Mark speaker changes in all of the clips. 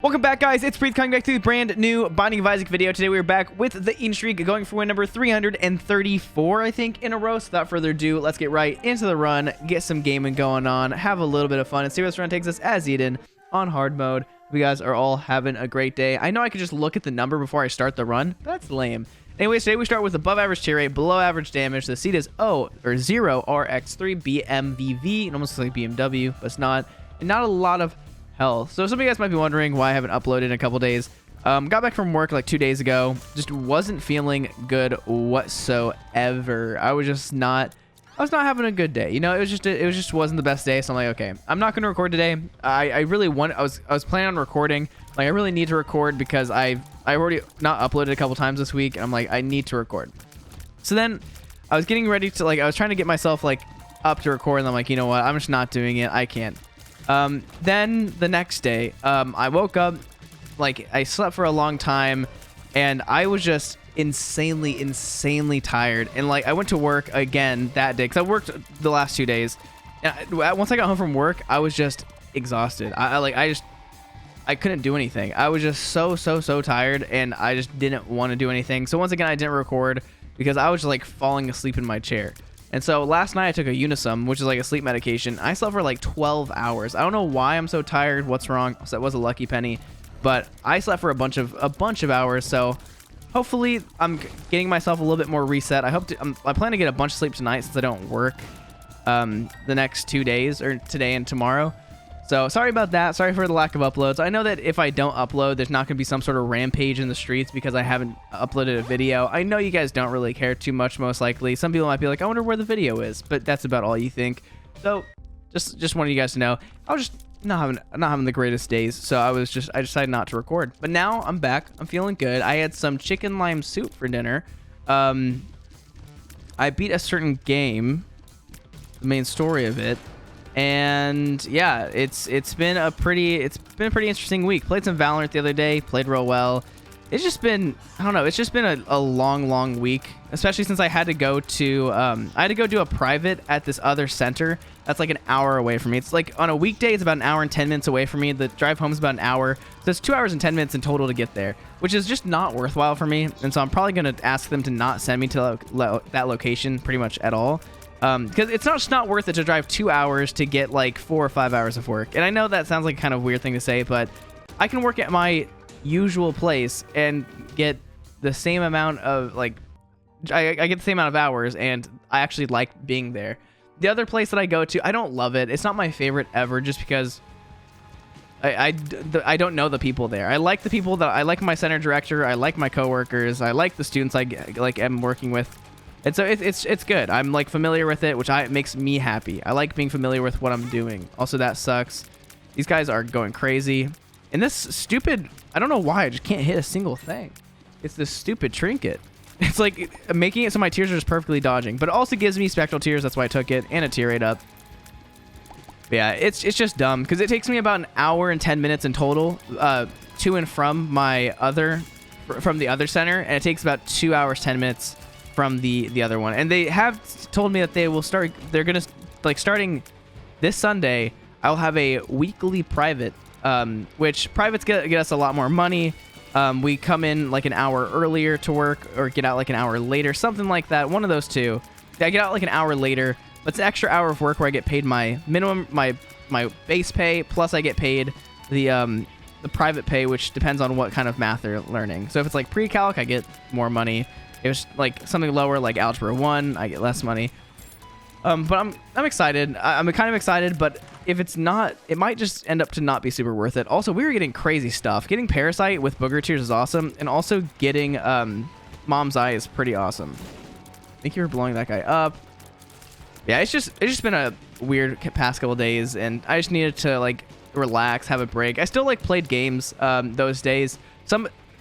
Speaker 1: Welcome back, guys. It's Priets coming back to the brand new Binding of Isaac video. Today we are back with the Eden streak, going for win number 334, I think, in a row. So without further ado, let's get right into the run, get some gaming going on, have a little bit of fun, and see where this run takes us as Eden on hard mode. You guys are all having a great day. I know I could just look at the number before I start the run, but that's lame. Anyways, today we start with above average tier rate, below average damage. The seed is 0 RX3 BMVV. It almost looks like BMW, but it's not. And not a lot of health. So some of you guys might be wondering why I haven't uploaded in a couple days. Got back from work like 2 days ago. Just wasn't feeling good whatsoever. I was not having a good day. You know, it just wasn't the best day. So I'm like, okay, I'm not going to record today. I was planning on recording. Like, I really need to record because I already not uploaded a couple times this week, and I'm like, I need to record. So then I was getting ready to, like, I was trying to get myself like up to record, and I'm like, you know what, I'm just not doing it. I can't. Then the next day, I woke up, like, I slept for a long time, and I was just insanely tired. And like, I went to work again that day, because I worked the last 2 days. And once I got home from work, I was just exhausted. I couldn't do anything. I was just so tired, and I just didn't want to do anything. So once again, I didn't record because I was just like falling asleep in my chair. And so last night I took a Unisum, which is like a sleep medication. I slept for like 12 hours. I don't know why I'm so tired. What's wrong? So that was a lucky penny, but I slept for a bunch of hours. So hopefully I'm getting myself a little bit more reset. I plan to get a bunch of sleep tonight since I don't work the next 2 days, or today and tomorrow. So sorry about that. Sorry for the lack of uploads. I know that if I don't upload, there's not going to be some sort of rampage in the streets because I haven't uploaded a video. I know you guys don't really care too much, most likely. Some people might be like, I wonder where the video is, but that's about all you think. So just wanted you guys to know, I was just not having the greatest days. So I decided not to record. But now I'm back. I'm feeling good. I had some chicken lime soup for dinner. I beat a certain game, the main story of it. And yeah, it's been a pretty interesting week. Played some Valorant the other day, played real well. It's just been, I don't know, it's just been a long week, especially since I had to go to do a private at this other center that's like an hour away from me. It's like on a weekday it's about an hour and 10 minutes away from me. The drive home is about an hour, so it's 2 hours and 10 minutes in total to get there, which is just not worthwhile for me. And so I'm probably going to ask them to not send me to that location pretty much at all. Because it's just not worth it to drive 2 hours to get like 4 or 5 hours of work. And I know that sounds like kind of weird thing to say, but I can work at my usual place and get the same amount of I get the same amount of hours, and I actually like being there. The other place that I go to, I don't love it. It's not my favorite ever, just because I don't know the people there. I like the people I like my center director. I like my coworkers. I like the students I am working with. And so it's good. I'm like familiar with it, which makes me happy. I like being familiar with what I'm doing. Also, that sucks. These guys are going crazy. And this stupid, I don't know why, I just can't hit a single thing. It's this stupid trinket. It's like making it so my tears are just perfectly dodging. But it also gives me spectral tears, that's why I took it, and a tear rate up. But yeah, it's just dumb, because it takes me about an hour and 10 minutes in total to and from the other center, and it takes about 2 hours 10 minutes from the other one. And they have told me that they're gonna, like, starting this Sunday, I'll have a weekly private, which privates get us a lot more money. We come in like an hour earlier to work, or get out like an hour later, something like that. One of those two. I get out like an hour later, but it's an extra hour of work where I get paid my minimum, my base pay, plus I get paid the private pay, which depends on what kind of math they're learning. So if it's like pre-calc, I get more money. It was like something lower, like Algebra 1, I get less money. But I'm excited. I'm kind of excited, but if it's not, it might just end up to not be super worth it. Also, we were getting crazy stuff. Getting Parasite with Booger Tears is awesome, and also getting Mom's Eye is pretty awesome. Thank you for blowing that guy up. Yeah, it's just been a weird past couple days, and I just needed to like relax, have a break. I still like played games those days.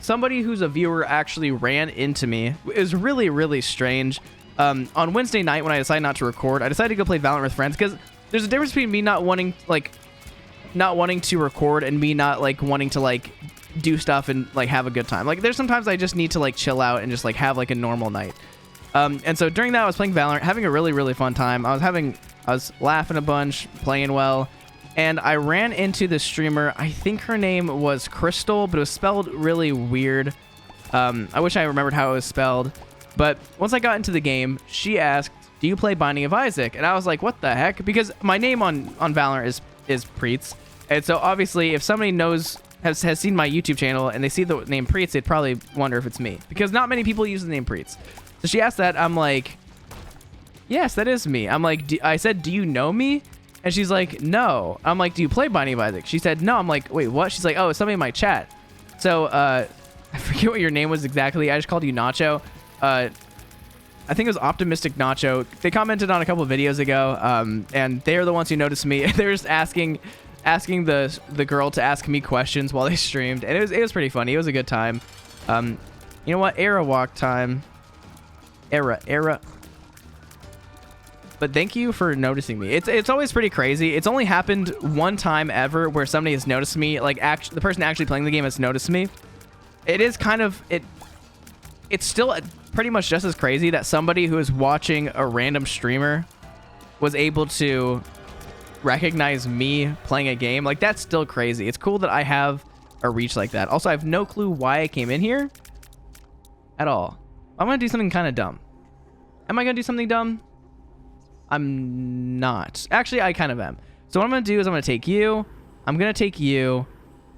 Speaker 1: Somebody who's a viewer actually ran into me. It was really strange. On Wednesday night, when I decided not to record, I decided to go play Valorant with friends, because there's a difference between me not wanting to record and me not like wanting to like do stuff and like have a good time. Like, there's sometimes I just need to like chill out and just like have like a normal night. And so during that, I was playing Valorant, having a really fun time. I was laughing a bunch, playing well. and I ran into the streamer. I think her name was Crystal, but it was spelled really weird. I wish I remembered how it was spelled. But once I got into the game, she asked, "Do you play Binding of Isaac?" And I was like, "What the heck?" Because my name on Valorant is Priets, and so obviously if somebody has seen my YouTube channel and they see the name Priets, they'd probably wonder if it's me, because not many people use the name Priets. So she asked that. I'm like, "Yes, that is me." I'm like, I said, "Do you know me?" And she's like, "No." I'm like, "Do you play Binding of Isaac?" She said, "No." I'm like, "Wait, what?" She's like, "Oh, it's somebody in my chat." So I forget what your name was exactly. I just called you Nacho. I think it was Optimistic Nacho. They commented on a couple of videos ago, and they are the ones who noticed me. They were just asking the girl to ask me questions while they streamed, and it was pretty funny. It was a good time. You know what? Era walk time. Era. But thank you for noticing me. It's always pretty crazy. It's only happened one time ever where somebody has noticed me. Like, the person actually playing the game has noticed me. It is kind of it's still pretty much just as crazy that somebody who is watching a random streamer was able to recognize me playing a game. Like, that's still crazy. It's cool that I have a reach like that. Also, I have no clue why I came in here at all. I'm gonna do something kind of dumb. Am I gonna do something dumb? I'm not. Actually, I kind of am. So what I'm going to do is I'm going to take you. I'm going to take you.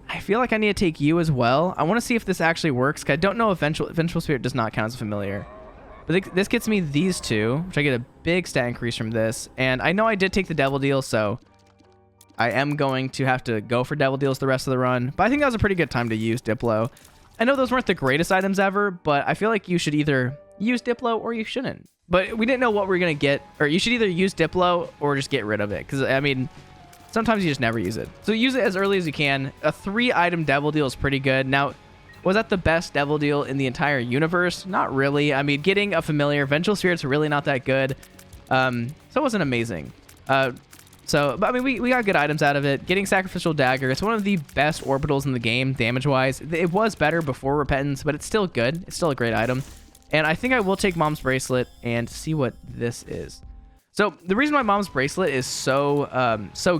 Speaker 1: I feel like I need to take you as well. I want to see if this actually works, because I don't know if Vengeful Spirit does not count as a familiar. But this gets me these two, which I get a big stat increase from this. And I know I did take the Devil Deal, so I am going to have to go for Devil Deals the rest of the run. But I think that was a pretty good time to use Diplo. I know those weren't the greatest items ever, but I feel like you should either use Diplo or you shouldn't. But we didn't know what we were going to get. Or you should either use Diplo or just get rid of it. Because, I mean, sometimes you just never use it. So use it as early as you can. A 3-item Devil Deal is pretty good. Now, was that the best Devil Deal in the entire universe? Not really. I mean, getting a familiar, Vengeful Spirit's really not that good. So it wasn't amazing. But I mean, we got good items out of it. Getting Sacrificial Dagger, it's one of the best orbitals in the game, damage-wise. It was better before Repentance, but it's still good. It's still a great item. And I think I will take Mom's Bracelet and see what this is. So the reason why Mom's Bracelet is so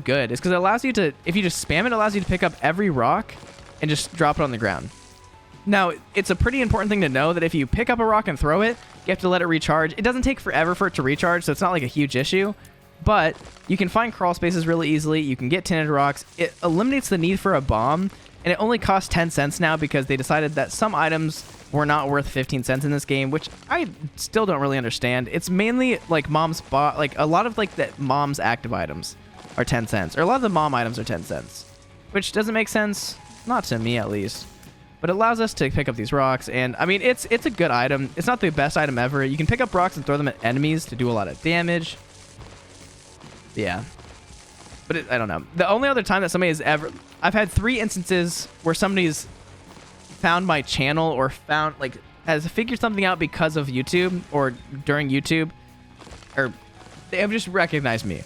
Speaker 1: good is because it allows you to, if you just spam it, allows you to pick up every rock and just drop it on the ground. Now, it's a pretty important thing to know that if you pick up a rock and throw it, you have to let it recharge. It doesn't take forever for it to recharge, so it's not like a huge issue. But you can find crawl spaces really easily. You can get tinted rocks. It eliminates the need for a bomb, and it only costs 10 cents now because they decided that some items were not worth 15 cents in this game, which I still don't really understand. It's mainly like Mom's bot, like a lot of like the Mom's active items are 10 cents, or a lot of the Mom items are 10 cents, which doesn't make sense, not to me at least. But it allows us to pick up these rocks, and I mean, it's a good item. It's not the best item ever. You can pick up rocks and throw them at enemies to do a lot of damage. Yeah. But I don't know. The only other time that somebody has ever... I've had 3 instances where somebody's found my channel or found, like, has figured something out because of YouTube or during YouTube, or they have just recognized me.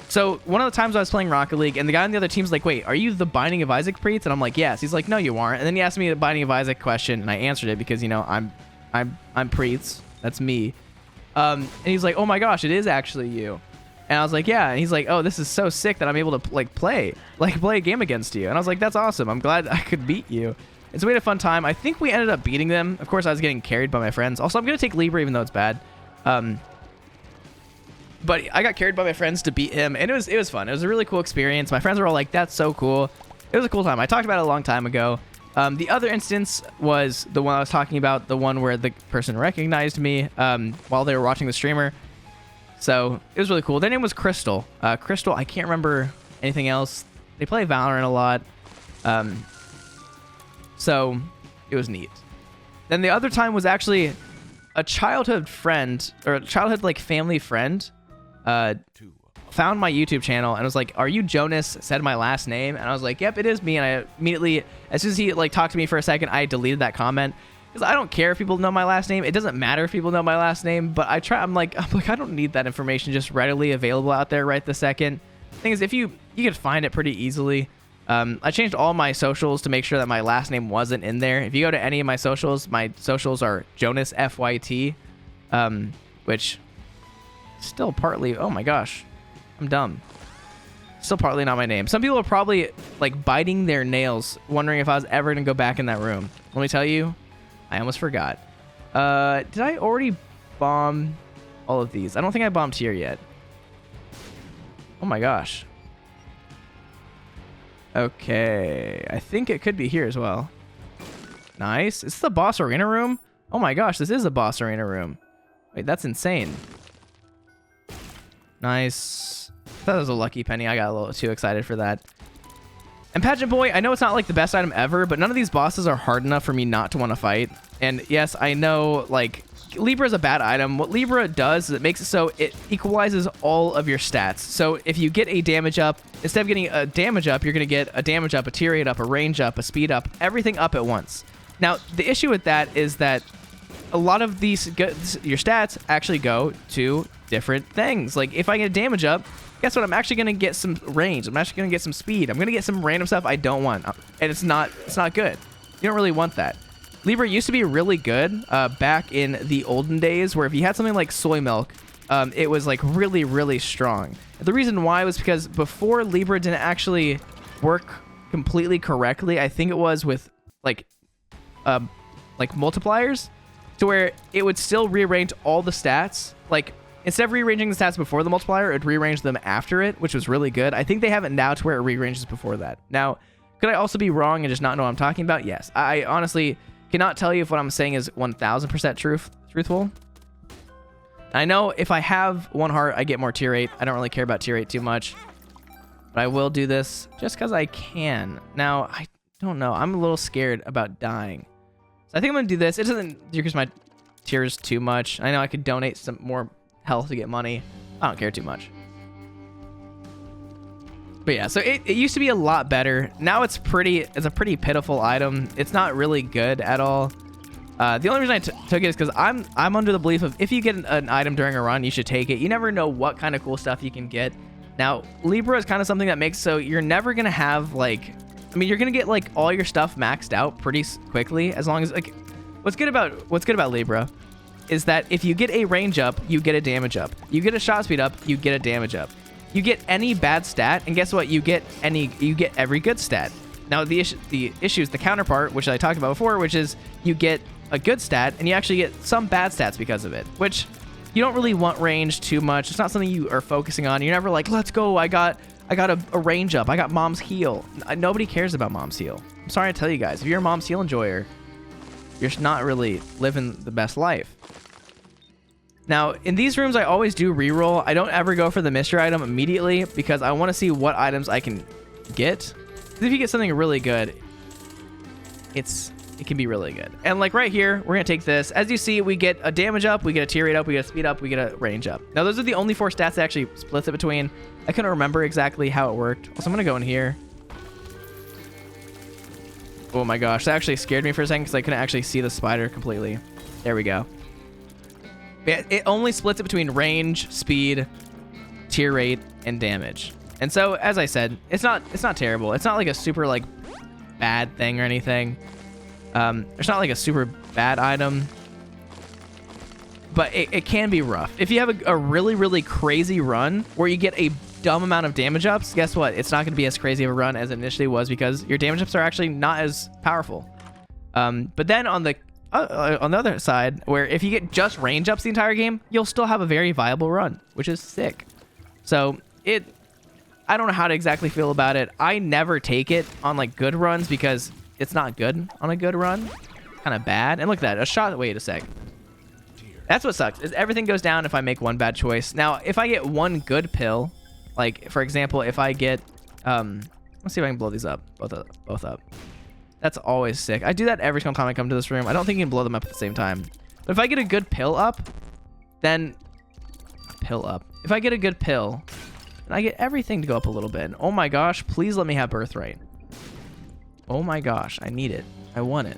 Speaker 1: So one of the times I was playing Rocket League, and the guy on the other team's like, "Wait, are you the Binding of Isaac Priets?" And I'm like, "Yes." He's like, "No, you aren't." And then he asked me the Binding of Isaac question, and I answered it because, you know, I'm Priets. That's me. And he's like, "Oh my gosh, it is actually you." And I was like, "Yeah." And he's like, "Oh, this is so sick that I'm able to play a game against you." And I was like, "That's awesome. I'm glad I could beat you." And so we had a fun time. I think we ended up beating them. Of course, I was getting carried by my friends. Also, I'm gonna take Libra even though it's bad. But I got carried by my friends to beat him, and it was fun. It was a really cool experience. My friends were all like, "That's so cool." It was a cool time. I talked about it a long time ago. The other instance was the one I was talking about, the one where the person recognized me while they were watching the streamer. So it was really cool. Their name was Crystal. Crystal, I can't remember anything else. They play Valorant a lot. So it was neat. Then the other time was actually a childhood friend, or a childhood like family friend, found my YouTube channel and was like, "Are you Jonas?" Said my last name, and I was like, "Yep, it is me." And I immediately, as soon as he like talked to me for a second, I deleted that comment because I don't care if people know my last name. It doesn't matter if people know my last name, but I'm like, I don't need that information just readily available out there right this second. The thing is, if you could find it pretty easily. I changed all my socials to make sure that my last name wasn't in there. If you go to any of my socials are Jonas FYT, which still partly, oh my gosh, I'm dumb. Still partly not my name. Some people are probably like biting their nails, wondering if I was ever gonna go back in that room. Let me tell you, I almost forgot. Did I already bomb all of these? I don't think I bombed here yet. Oh my gosh. Okay, I think it could be here as well. Nice. Is this the boss arena room? Oh my gosh, this is the boss arena room. Wait, that's insane. Nice. That was a lucky penny. I got a little too excited for that. And Pageant Boy, I know it's not like the best item ever, but none of these bosses are hard enough for me not to want to fight. And yes, I know like Libra is a bad item. What Libra does is it makes it so it equalizes all of your stats. So if you get a damage up, instead of getting a damage up, you're going to get a damage up, a tier rate up, a range up, a speed up, everything up at once. Now, the issue with that is that a lot of these, your stats actually go to different things. Like if I get a damage up, guess what? I'm actually going to get some range. I'm actually going to get some speed. I'm going to get some random stuff I don't want. And it's not good. You don't really want that. Libra used to be really good back in the olden days, where if you had something like soy milk, it was like really, really strong. The reason why was because before Libra didn't actually work completely correctly, I think it was with like multipliers, to where it would still rearrange all the stats. Like instead of rearranging the stats before the multiplier, it would rearrange them after it, which was really good. I think they have it now to where it rearranges before that. Now, could I also be wrong and just not know what I'm talking about? Yes. I honestly cannot tell you if what I'm saying is 1000% truthful. I know if I have 1 heart, I get more tier rate. I don't really care about tier rate too much, but I will do this just because I can. Now, I don't know. I'm a little scared about dying. So I think I'm going to do this. It doesn't decrease my tiers too much. I know I could donate some more health to get money. I don't care too much. But yeah, so it used to be a lot better. Now it's a pretty pitiful item. It's not really good at all. The only reason I took it is because I'm under the belief of if you get an item during a run, you should take it. You never know what kind of cool stuff you can get. Now, Libra is kind of something that makes so you're never going to have like, I mean, you're going to get like all your stuff maxed out pretty quickly, as long as like, what's good about Libra is that if you get a range up, you get a damage up. You get a shot speed up, you get a damage up. You get any bad stat, and guess what? You get every good stat. Now the issue is the counterpart, which I talked about before, which is you get a good stat and you actually get some bad stats because of it, which you don't really want range too much. It's not something you are focusing on. You're never like, let's go. I got a range up. I got Mom's Heal. Nobody cares about Mom's Heal. I'm sorry to tell you guys, if you're a Mom's Heal enjoyer, you're not really living the best life. Now, in these rooms, I always do reroll. I don't ever go for the mystery item immediately because I want to see what items I can get. If you get something really good, it can be really good. And like right here, we're going to take this. As you see, we get a damage up, we get a tier rate up, we get a speed up, we get a range up. Now, those are the only 4 stats that actually splits it between. I couldn't remember exactly how it worked. So I'm going to go in here. Oh my gosh, that actually scared me for a second because I couldn't actually see the spider completely. There we go. It only splits it between range, speed, tier rate, and damage. And so, as I said, it's not terrible. It's not like a super like bad thing or anything. It's not like a super bad item, but it can be rough. If you have a really, really crazy run where you get a dumb amount of damage ups, guess what? It's not going to be as crazy of a run as it initially was because your damage ups are actually not as powerful. But then on the other side, where if you get just range ups the entire game, you'll still have a very viable run, which is sick. So I don't know how to exactly feel about it. I never take it on like good runs because it's not good on a good run. Kind of bad. And look at that, a shot. Wait a sec. That's what sucks, is everything goes down if I make one bad choice. Now, if I get one good pill, like for example, if I get, let's see if I can blow these up, both up. That's always sick. I do that every single time I come to this room. I don't think you can blow them up at the same time. But if I get a good pill up, then if I get a good pill, then I get everything to go up a little bit. Oh my gosh, please let me have birthright. Oh my gosh, I need it. I want it.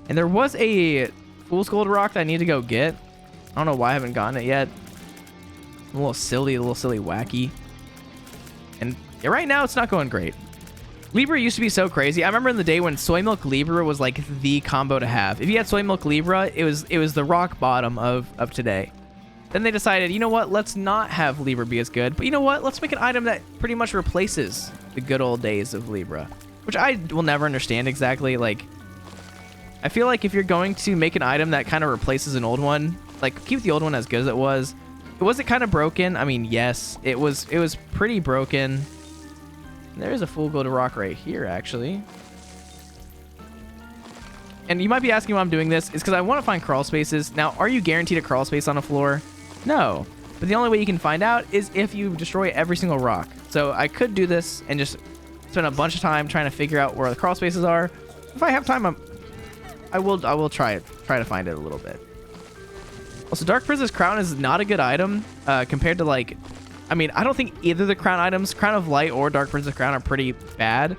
Speaker 1: And there was a Fool's Gold rock that I need to go get. I don't know why I haven't gotten it yet. A little silly, wacky. And yeah, right now it's not going great. Libra used to be so crazy. I remember in the day when Soy Milk Libra was like the combo to have. If you had Soy Milk Libra, it was the rock bottom of today. Then they decided, you know what, let's not have Libra be as good, but you know what, let's make an item that pretty much replaces the good old days of Libra, which I will never understand exactly. Like, I feel like if you're going to make an item that kind of replaces an old one, like, keep the old one as good as it was. Was it kind of broken? I mean, yes, it was pretty broken. There's a full gold rock right here, actually. And you might be asking why I'm doing this. It's because I want to find crawl spaces. Now, are you guaranteed a crawl space on a floor? No. But the only way you can find out is if you destroy every single rock. So I could do this and just spend a bunch of time trying to figure out where the crawl spaces are. If I have time, I will try to find it a little bit. Also, Dark Princess Crown is not a good item compared to, like, I mean, I don't think either of the crown items, Crown of Light or Dark Princess Crown, are pretty bad.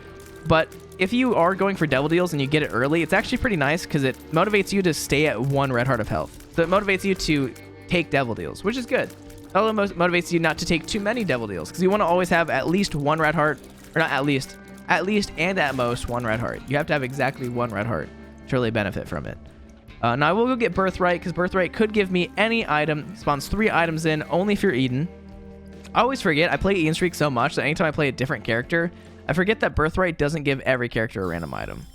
Speaker 1: But if you are going for Devil Deals and you get it early, it's actually pretty nice because it motivates you to stay at 1 red heart of health. So it motivates you to take Devil Deals, which is good. It also motivates you not to take too many Devil Deals because you want to always have at least 1 red heart, or not at least and at most 1 red heart. You have to have exactly 1 red heart to really benefit from it. Now I will go get Birthright because Birthright could give me any item. Spawns 3 items in, only if you're Eden. I always forget. I play Ian Streak so much that anytime I play a different character, I forget that Birthright doesn't give every character a random item.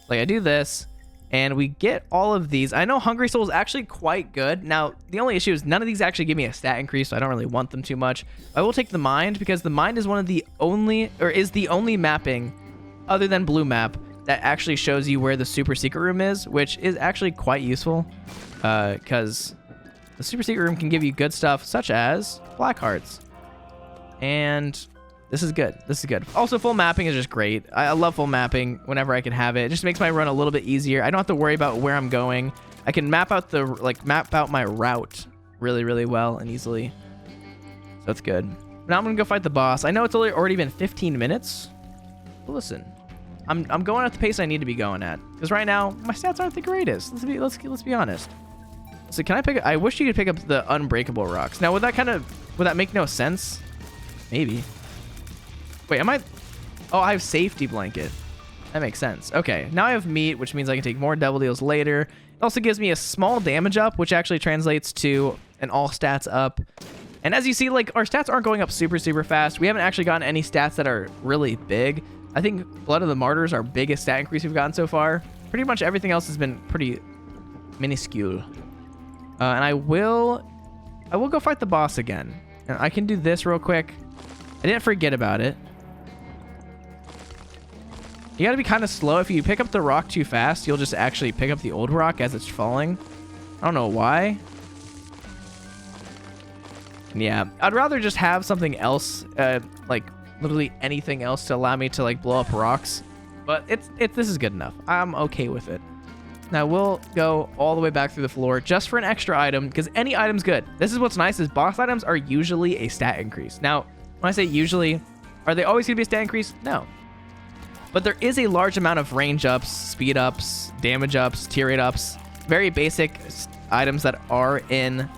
Speaker 1: Like, I do this, and we get all of these. I know Hungry Soul is actually quite good. Now, the only issue is none of these actually give me a stat increase, so I don't really want them too much. I will take the Mind because the Mind is one of the only, or is the only mapping other than Blue Map that actually shows you where the super secret room is, which is actually quite useful because the super secret room can give you good stuff such as black hearts. And this is good. This is good. Also, full mapping is just great. I love full mapping whenever I can have it. It just makes my run a little bit easier. I don't have to worry about where I'm going. I can map out my route really, really well and easily. So it's good. Now I'm gonna go fight the boss. I know it's already been 15 minutes. But listen, I'm going at the pace I need to be going at because right now my stats aren't the greatest. Let's be honest. So can I pick? I wish you could pick up the unbreakable rocks. Now would that make no sense? Maybe. Wait, am I? Oh, I have safety blanket. That makes sense. Okay, now I have meat, which means I can take more Devil Deals later. It also gives me a small damage up, which actually translates to an all stats up. And as you see, like, our stats aren't going up super, super fast. We haven't actually gotten any stats that are really big. I think Blood of the Martyrs, our biggest stat increase we've gotten so far. Pretty much everything else has been pretty minuscule. And I will go fight the boss again. And I can do this real quick. I didn't forget about it. You gotta be kind of slow. If you pick up the rock too fast, you'll just actually pick up the old rock as it's falling. I don't know why. Yeah, I'd rather just have something else, like literally anything else to allow me to like blow up rocks. But this is good enough. I'm okay with it. Now we'll go all the way back through the floor just for an extra item because any item's good. This is what's nice is boss items are usually a stat increase. Now, when I say usually, are they always going to be a stat increase? No. But there is a large amount of range ups, speed ups, damage ups, tier rate ups, very basic items that are in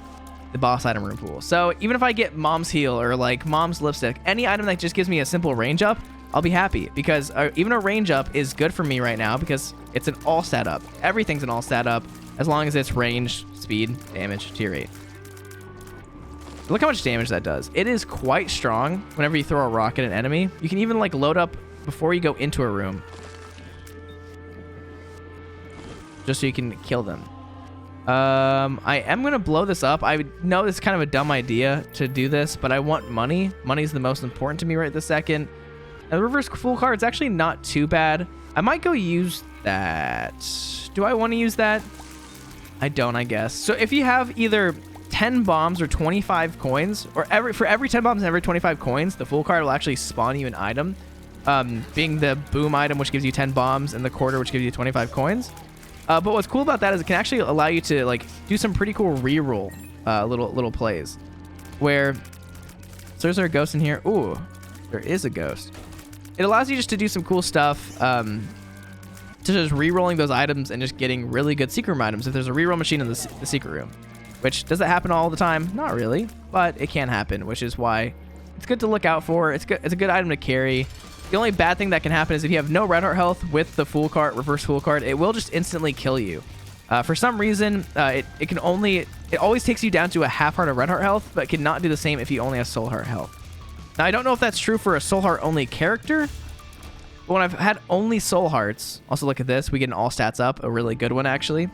Speaker 1: the boss item room pool. So even if I get Mom's Heal or like Mom's Lipstick, any item that just gives me a simple range up, I'll be happy because even a range up is good for me right now because it's an all stat up. Everything's an all stat up as long as it's range, speed, damage, tier rate. Look how much damage that does. It is quite strong whenever you throw a rock at an enemy. You can even like load up before you go into a room. Just so you can kill them. I am going to blow this up. I know it's kind of a dumb idea to do this, but I want money. Money's the most important to me right this second. And the reverse full card's actually not too bad. I might go use that. Do I want to use that? I don't, I guess. So if you have either 10 bombs or 25 coins, or for every 10 bombs and every 25 coins, the full card will actually spawn you an item. Being the boom item, which gives you 10 bombs, and the quarter, which gives you 25 coins. But what's cool about that is it can actually allow you to like do some pretty cool reroll little plays. Where, so is there a ghost in here? Ooh, there is a ghost. It allows you just to do some cool stuff. To just re-rolling those items and just getting really good secret room items if there's a reroll machine in the secret room. Which, does that happen all the time? Not really, but it can happen, which is why it's good to look out for. It's a good item to carry. The only bad thing that can happen is if you have no red heart health with the full card, reverse full card, it will just instantly kill you. For some reason, it always takes you down to a half heart of red heart health, but cannot do the same if you only have soul heart health. Now, I don't know if that's true for a soul heart only character, but when I've had only soul hearts, also look at this, we get an all stats up, a really good one actually.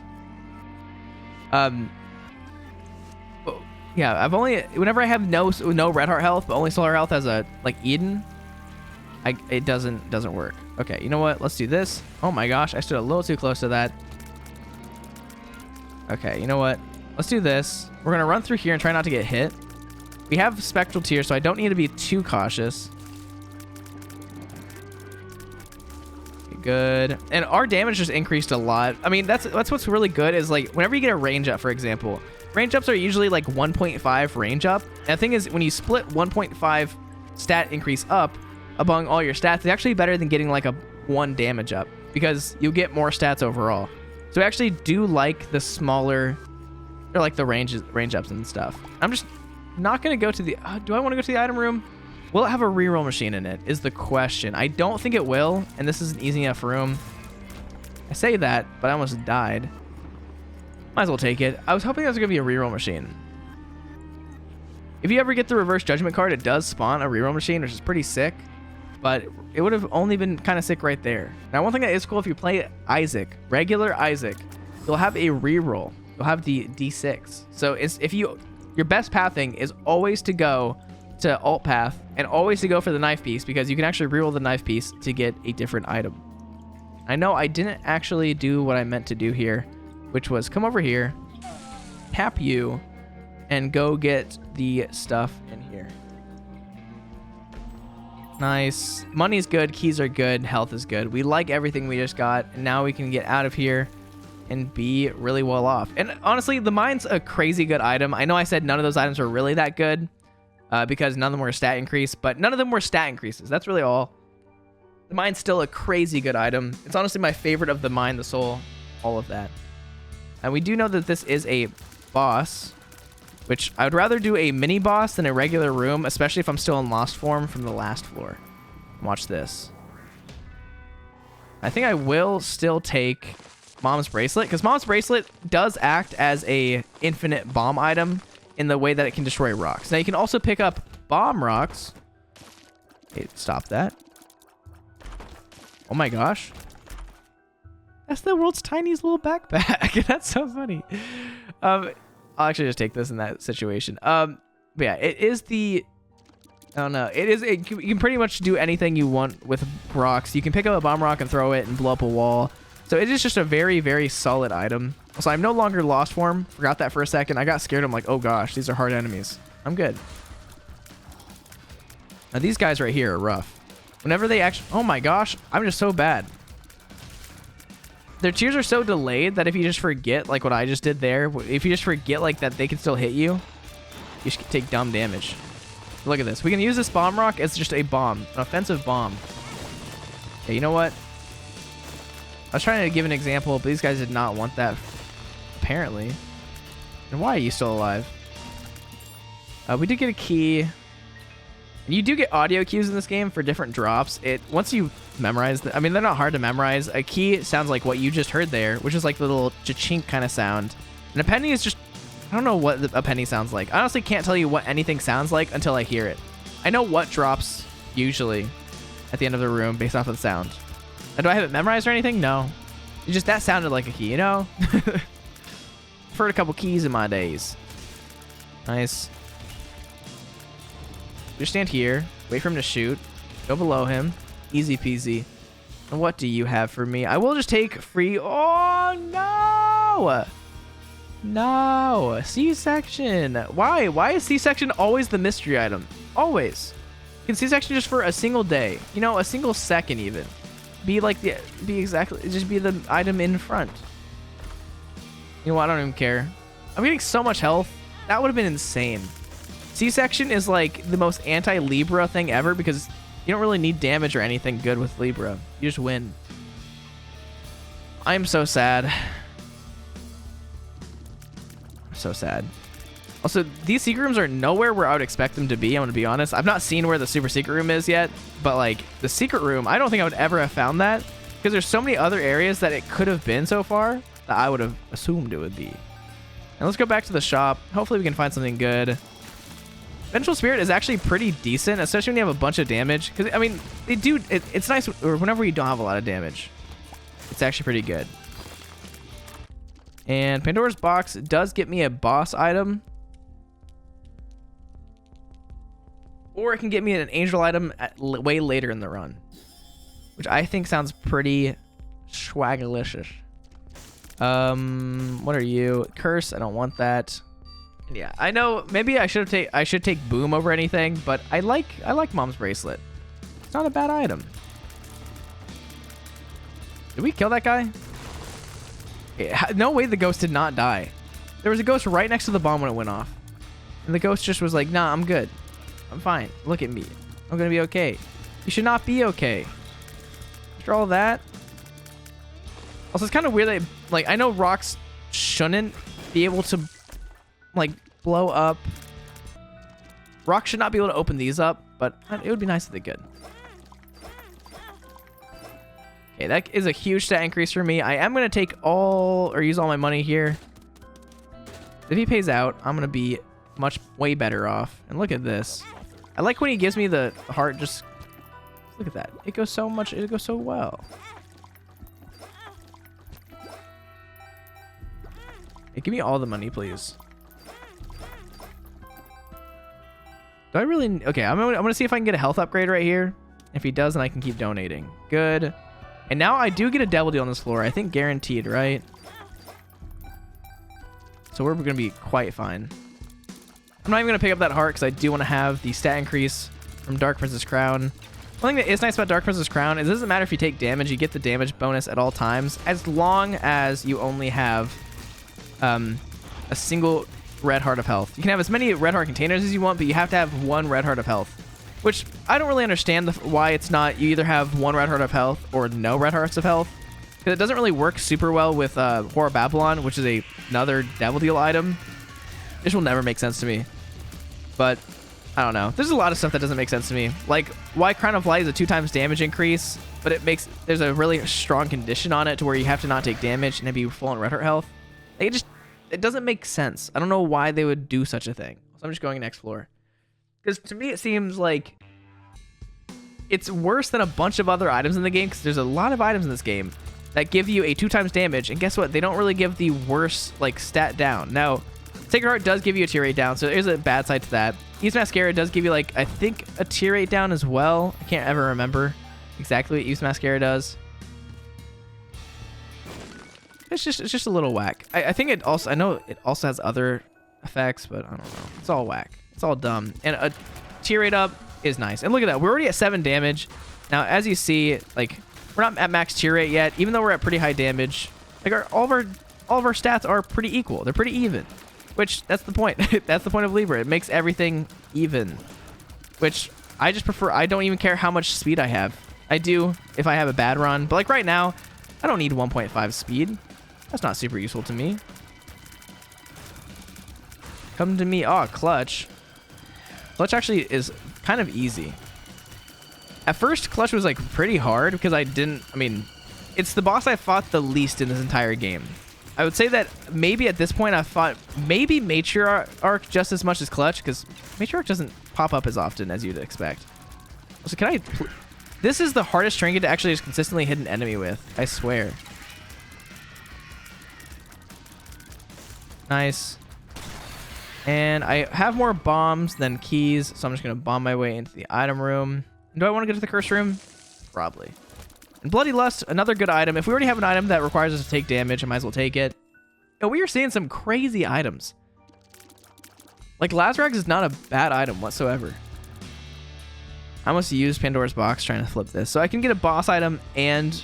Speaker 1: Yeah, whenever I have no red heart health, but only soul heart health as a, like, Eden, it doesn't work. Okay, you know what? Let's do this. Oh my gosh, I stood a little too close to that. Okay, you know what? Let's do this. We're gonna run through here and try not to get hit. We have spectral tear, so I don't need to be too cautious. Okay, good. And our damage just increased a lot. I mean, that's what's really good is, like, whenever you get a range up, for example, range ups are usually like 1.5 range up. And the thing is, when you split 1.5 stat increase up among all your stats, it's actually better than getting like a 1 damage up because you get more stats overall. So I actually do like the smaller, or like the range ups and stuff. I'm just not going to go to the... do I want to go to the item room? Will it have a reroll machine in it is the question. I don't think it will, and this is an easy enough room. I say that, but I almost died. Might as well take it. I was hoping there was going to be a reroll machine. If you ever get the reverse judgment card, it does spawn a reroll machine, which is pretty sick. But it would have only been kind of sick right there. Now, one thing that is cool, if you play Isaac, regular Isaac, you'll have a reroll. You'll have the D6. So your best pathing is always to go to alt path and always to go for the knife piece, because you can actually reroll the knife piece to get a different item. I know I didn't actually do what I meant to do here, which was come over here, tap you, and go get the stuff in here. Nice. Money's good, keys are good, health is good. We like everything we just got, and now we can get out of here and be really well off. And honestly, the mine's a crazy good item. I know I said none of those items were really that good because none of them were a stat increase, but none of them were stat increases. That's really all. The mine's still a crazy good item. It's honestly my favorite of the mine, the soul, all of that. And we do know that this is a boss, which I would rather do a mini boss than a regular room, especially if I'm still in lost form from the last floor. Watch this. I think I will still take Mom's Bracelet, because Mom's Bracelet does act as a infinite bomb item in the way that it can destroy rocks. Now you can also pick up bomb rocks. Okay, stop that. Oh my gosh. That's the world's tiniest little backpack. That's so funny. I'll actually just take this in that situation. But yeah, it is the... I don't know. You can pretty much do anything you want with rocks. You can pick up a bomb rock and throw it and blow up a wall. So it is just a very, very solid item. So I'm no longer lost form. Forgot that for a second. I got scared. I'm like, oh gosh, these are hard enemies. I'm good. Now these guys right here are rough. Whenever they actually... Oh my gosh, I'm just so bad. Their tears are so delayed that if you just forget, like what I just did there, if you just forget like that they can still hit you, you should take dumb damage. Look at this. We can use this bomb rock as just a bomb, an offensive bomb. Okay, you know what? I was trying to give an example, but these guys did not want that, apparently. And why are you still alive? We did get a key. And you do get audio cues in this game for different drops. Once you memorize I mean, they're not hard to memorize. A key sounds like what you just heard there, which is like the little cha-chink kind of sound. And a penny is just... I don't know what a penny sounds like. I honestly can't tell you what anything sounds like until I hear it. I know what drops usually at the end of the room based off of the sound. And do I have it memorized or anything? No. It just, that sounded like a key, you know? I've heard a couple keys in my days. Nice. Just stand here. Wait for him to shoot. Go below him. Easy peasy. And what do you have for me? I will just take free... Oh, no! No. C-section. Why? Why is C-section always the mystery item? Always. You can C-section just for a single day. You know, a single second even. Be like the... Just be the item in front. You know what? I don't even care. I'm getting so much health. That would have been insane. C-section is like the most anti-Libra thing ever because you don't really need damage or anything good with Libra. You just win. I'm so sad. So sad. Also, these secret rooms are nowhere where I would expect them to be, I'm gonna be honest. I've not seen where the super secret room is yet, but like the secret room, I don't think I would ever have found that because there's so many other areas that it could have been so far. that I would have assumed it would be. And let's go back to the shop. Hopefully we can find something good. Vengeful Spirit is actually pretty decent, especially when you have a bunch of damage. Because, I mean, it's nice whenever you don't have a lot of damage. It's actually pretty good. And Pandora's Box does get me a boss item. Or it can get me an angel item way later in the run. Which I think sounds pretty swagalicious. What are you? Curse, I don't want that. Yeah, I know maybe I should take Boom over anything, but I like Mom's Bracelet. It's not a bad item. Did we kill that guy? No way the ghost did not die. There was a ghost right next to the bomb when it went off. And the ghost just was like, nah, I'm good. I'm fine. Look at me. I'm gonna be okay. You should not be okay. After all that. Also, it's kind of weird that, like, I know rocks shouldn't be able to, like, blow up. Rocks should not be able to open these up, but it would be nice if they could. Okay, that is a huge stat increase for me. I am going to take use all my money here. If he pays out, I'm going to be way better off. And look at this. I like when he gives me the heart. Just look at that. It goes so well. Hey, give me all the money, please. Do I really? Okay, I'm gonna see if I can get a health upgrade right here. If he does, then I can keep donating. Good. And now I do get a devil deal on this floor. I think guaranteed, right? So we're gonna be quite fine. I'm not even gonna pick up that heart because I do want to have the stat increase from Dark Princess Crown. One thing that is nice about Dark Princess Crown is it doesn't matter if you take damage, you get the damage bonus at all times, as long as you only have a single red heart of health. You can have as many red heart containers as you want, but you have to have one red heart of health. Which, I don't really understand why it's not, you either have one red heart of health or no red hearts of health. Because it doesn't really work super well with Horror Babylon, which is another devil deal item. This will never make sense to me. But, I don't know. There's a lot of stuff that doesn't make sense to me. Like, why Crown of Light is a 2x damage increase, but there's a really strong condition on it to where you have to not take damage and then be full on red heart health. Like, it doesn't make sense. I don't know why they would do such a thing. So I'm just going next floor. Because to me, it seems like it's worse than a bunch of other items in the game, because there's a lot of items in this game that give you a 2x damage, and guess what? They don't really give the worst, like, stat down. Now, Sacred Heart does give you a tier rate down, so there's a bad side to that. Use Mascara does give you, like, I think a tier rate down as well. I can't ever remember exactly what Use Mascara does. It's just a little whack. I think I know it also has other effects, but I don't know. It's all whack. It's all dumb. And a tier rate up is nice. And look at that. We're already at 7 damage. Now, as you see, like, we're not at max tier rate yet, even though we're at pretty high damage. Like, all of our stats are pretty equal. They're pretty even. Which, that's the point. That's the point of Libra. It makes everything even. Which, I just prefer. I don't even care how much speed I have. I do if I have a bad run. But, like, right now, I don't need 1.5 speed. That's not super useful to me. Come to me. Oh, Clutch. Clutch actually is kind of easy. At first, Clutch was, like, pretty hard because it's the boss I fought the least in this entire game. I would say that maybe at this point I fought maybe Matriarch just as much as Clutch, because Matriarch doesn't pop up as often as you'd expect. So this is the hardest trinket to actually just consistently hit an enemy with. I swear. Nice. And I have more bombs than keys, so I'm just going to bomb my way into the item room. Do I want to get to the curse room? Probably. And Bloody Lust, another good item. If we already have an item that requires us to take damage, I might as well take it. We are seeing some crazy items. Like, Lazarax is not a bad item whatsoever. I must use Pandora's Box trying to flip this. So I can get a boss item and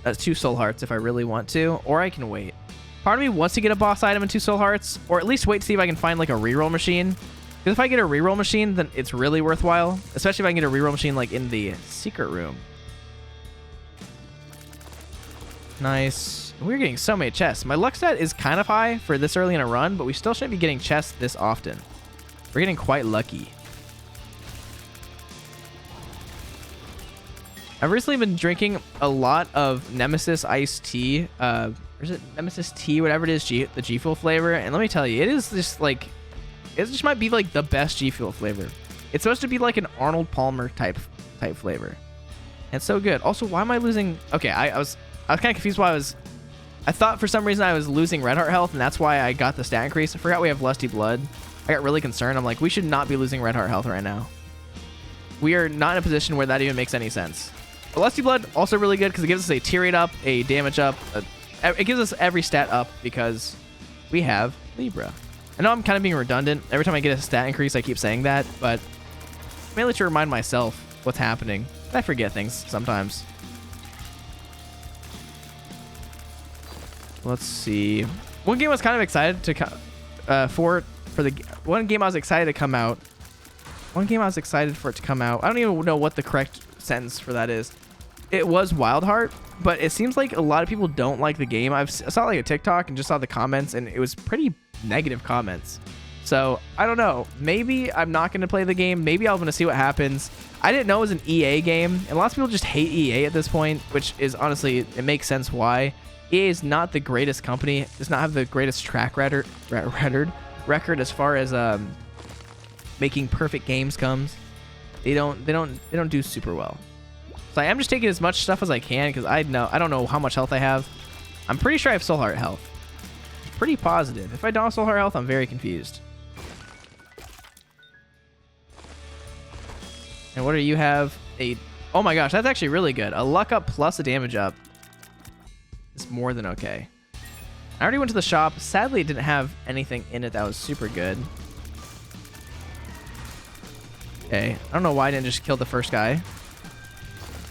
Speaker 1: 2 soul hearts if I really want to, or I can wait. Part of me wants to get a boss item and 2 soul hearts, or at least wait to see if I can find, like, a reroll machine. Because if I get a reroll machine, then it's really worthwhile. Especially if I can get a reroll machine, like, in the secret room. Nice. We're getting so many chests. My luck stat is kind of high for this early in a run, but we still shouldn't be getting chests this often. We're getting quite lucky. I've recently been drinking a lot of Nemesis iced tea. Or is it Nemesis tea, whatever it is, the G Fuel flavor. And let me tell you, it is just like, it just might be like the best G Fuel flavor. It's supposed to be like an Arnold Palmer type flavor. And it's so good. Also, why am I losing? Okay, I was kind of confused why I thought for some reason I was losing red heart health, and that's why I got the stat increase. I forgot we have lusty blood. I got really concerned. I'm like, we should not be losing red heart health right now. We are not in a position where that even makes any sense. But lusty blood also really good because it gives us a tear rate up, a damage up. It gives us every stat up because we have Libra. I know I'm kind of being redundant. Every time I get a stat increase, I keep saying that, but mainly to remind myself what's happening. I forget things sometimes. Let's see. One game I was kind of excited to for the one game I was excited to come out. One game I was excited for it to come out. I don't even know what the correct sentence for that is. It was Wild Heart, but it seems like a lot of people don't like the game. I saw like a TikTok and just saw the comments, and it was pretty negative comments. So I don't know. Maybe I'm not going to play the game. Maybe I'm going to see what happens. I didn't know it was an EA game, and lots of people just hate EA at this point, which is honestly, it makes sense why. EA is not the greatest company. Does not have the greatest track record as far as making perfect games comes. They don't do super well. So I am just taking as much stuff as I can because I don't know how much health I have. I'm pretty sure I have soul heart health. Pretty positive. If I don't have soul heart health, I'm very confused. And what do you have? Oh my gosh, that's actually really good. A luck up plus a damage up. It's more than okay. I already went to the shop. Sadly, it didn't have anything in it that was super good. Okay, I don't know why I didn't just kill the first guy.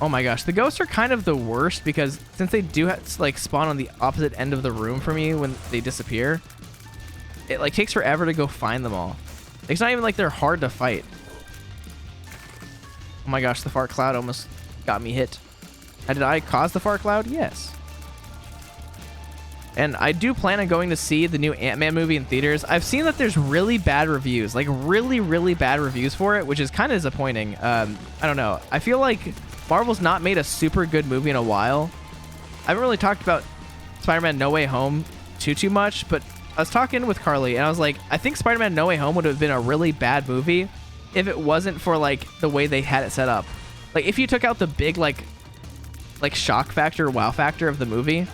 Speaker 1: Oh my gosh, the ghosts are kind of the worst because since they do like spawn on the opposite end of the room from you when they disappear, it like takes forever to go find them all. It's not even like they're hard to fight. Oh my gosh, the fart cloud almost got me hit. Did I cause the fart cloud? Yes. And I do plan on going to see the new Ant-Man movie in theaters. I've seen that there's really bad reviews, like really, really bad reviews for it, which is kind of disappointing. I don't know. I feel like Marvel's not made a super good movie in a while. I haven't really talked about Spider-Man No Way Home too much, but I was talking with Carly and I was like, I think Spider-Man No Way Home would have been a really bad movie if it wasn't for like the way they had it set up. Like if you took out the big like shock factor, wow factor of the movie,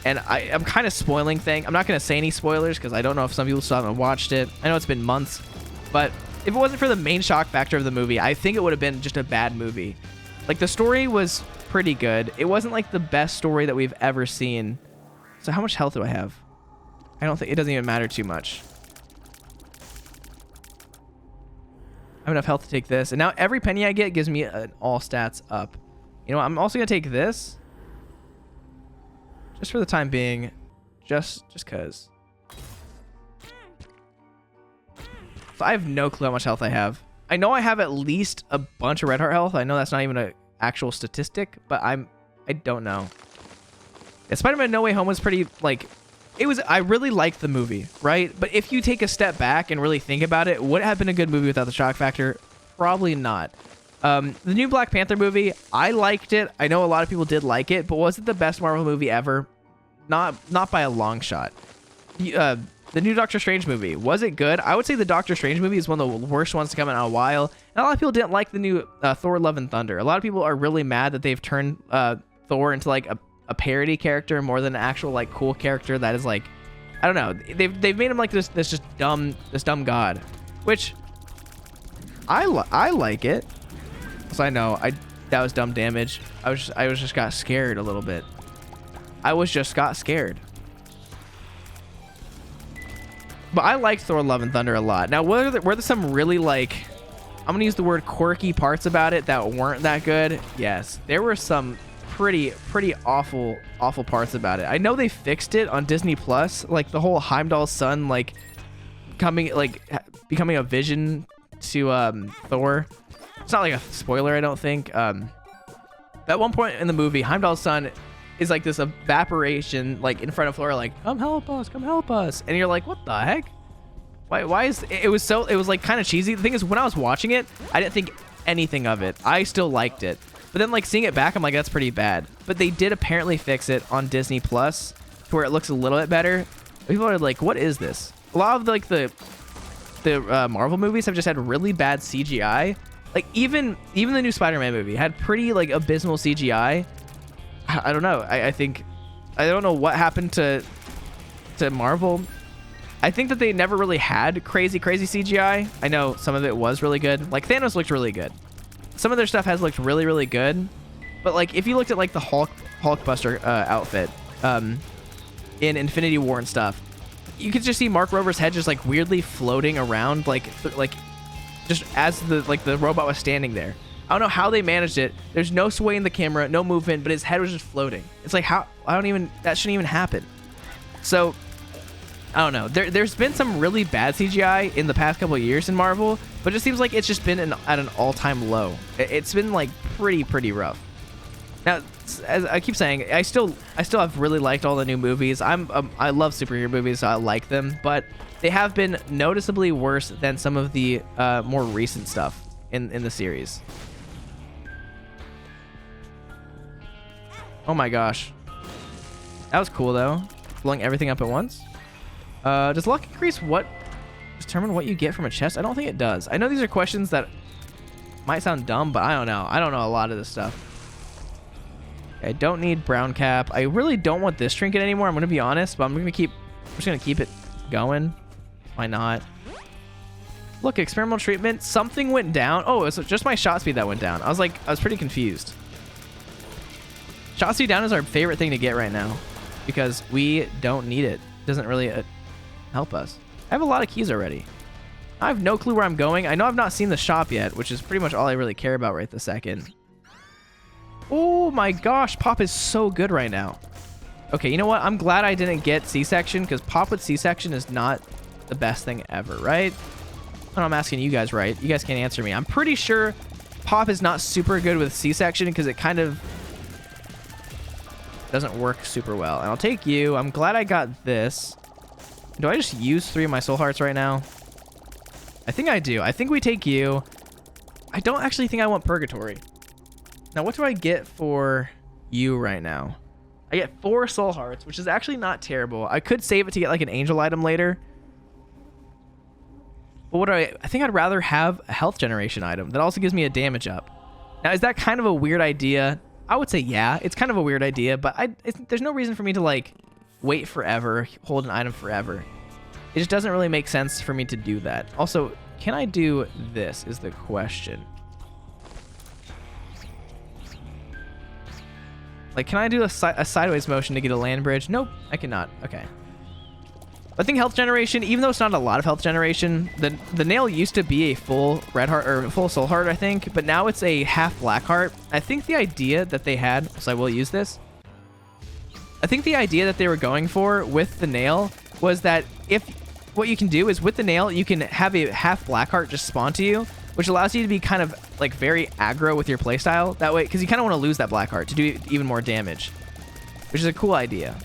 Speaker 1: and I'm kind of spoiling things. I'm not going to say any spoilers because I don't know if some people still haven't watched it. I know it's been months, but if it wasn't for the main shock factor of the movie, I think it would have been just a bad movie. Like the story was pretty good. It wasn't like the best story that we've ever seen. So how much health do I have? I don't think it doesn't even matter too much. I have enough health to take this. And now every penny I get gives me an all stats up. You know what? I'm also going to take this. Just for the time being. Just because. So I have no clue how much health I have. I know I have at least a bunch of red heart health. I know that's not even an actual statistic, but I don't know. Yeah, Spider-Man No Way Home was pretty, like, I really liked the movie, right? But if you take a step back and really think about it, would it have been a good movie without the shock factor? Probably not. The new Black Panther movie, I liked it. I know a lot of people did like it, but was it the best Marvel movie ever? Not by a long shot. The new Doctor Strange movie, was it good? I would say the Doctor Strange movie is one of the worst ones to come out in a while. And a lot of people didn't like the new Thor Love and Thunder. A lot of people are really mad that they've turned Thor into like a parody character more than an actual like cool character that is like, I don't know. They've made him like this just dumb god, which I like it. So I know that was dumb damage. I just got scared a little bit. Got scared. But I liked Thor Love and Thunder a lot. Now, were there some really, like, I'm going to use the word quirky parts about it that weren't that good? Yes. There were some pretty awful parts about it. I know they fixed it on Disney Plus, like the whole Heimdall's son, like, becoming a vision to Thor. It's not like a spoiler, I don't think. At one point in the movie, Heimdall's son is like this evaporation, like in front of Thor, like, come help us. And you're like, what the heck? Why is it was like kind of cheesy. The thing is, when I was watching it, I didn't think anything of it. I still liked it. But then like seeing it back, I'm like, that's pretty bad. But they did apparently fix it on Disney Plus to where it looks a little bit better. People are like, what is this? A lot of like the Marvel movies have just had really bad CGI. Like even the new Spider-Man movie had pretty like abysmal CGI. I don't know. I think I don't know what happened to Marvel. I think that they never really had crazy CGI. I know some of it was really good. Like Thanos looked really good. Some of their stuff has looked really good. But like if you looked at like the Hulkbuster outfit in Infinity War and stuff, you could just see Mark Rober's head just like weirdly floating around like just as the robot was standing there. I don't know how they managed it. There's no sway in the camera, no movement, but his head was just floating. It's like how that shouldn't even happen. So I don't know. There's been some really bad CGI in the past couple of years in Marvel, but it just seems like it's just been at an all-time low. It's been like pretty rough. Now, as I keep saying, I still have really liked all the new movies. I love superhero movies, so I like them, but they have been noticeably worse than some of the more recent stuff in the series. Oh my gosh. That was cool though. Blowing everything up at once. Does luck increase determine what you get from a chest? I don't think it does. I know these are questions that might sound dumb, but I don't know. I don't know a lot of this stuff. I don't need brown cap. I really don't want this trinket anymore. I'm going to be honest, but I'm just going to keep it going. Why not? Look, experimental treatment. Something went down. Oh, it's just my shot speed that went down. I was pretty confused. Shot speed down is our favorite thing to get right now because we don't need it. It doesn't really help us. I have a lot of keys already. I have no clue where I'm going. I know I've not seen the shop yet, which is pretty much all I really care about right this second. Oh my gosh, Pop is so good right now. Okay, you know what? I'm glad I didn't get C-section because Pop with C-section is not the best thing ever, right? And I'm asking you guys, right? You guys can't answer me. I'm pretty sure Pop is not super good with C-section because it kind of doesn't work super well. And I'll take you. I'm glad I got this. Do I just use 3 of my soul hearts right now? I think I do. I think we take you. I don't actually think I want Purgatory. Now, what do I get for you right now? I get 4 soul hearts, which is actually not terrible. I could save it to get like an angel item later. But what do I think I'd rather have a health generation item that also gives me a damage up. Now, is that kind of a weird idea? I would say, yeah, it's kind of a weird idea, but there's no reason for me to like wait forever, hold an item forever. It just doesn't really make sense for me to do that. Also, can I do this is the question. Like, can I do a sideways motion to get a land bridge? Nope, I cannot. Okay. I think health generation, even though it's not a lot of health generation, the nail used to be a full red heart or full soul heart, I think, but now it's a half black heart. I think the idea that they had, so I will use this. I think the idea that they were going for with the nail was that if what you can do is with the nail, you can have a half black heart just spawn to you, which allows you to be kind of like very aggro with your playstyle that way, because you kind of want to lose that black heart to do even more damage, which is a cool idea.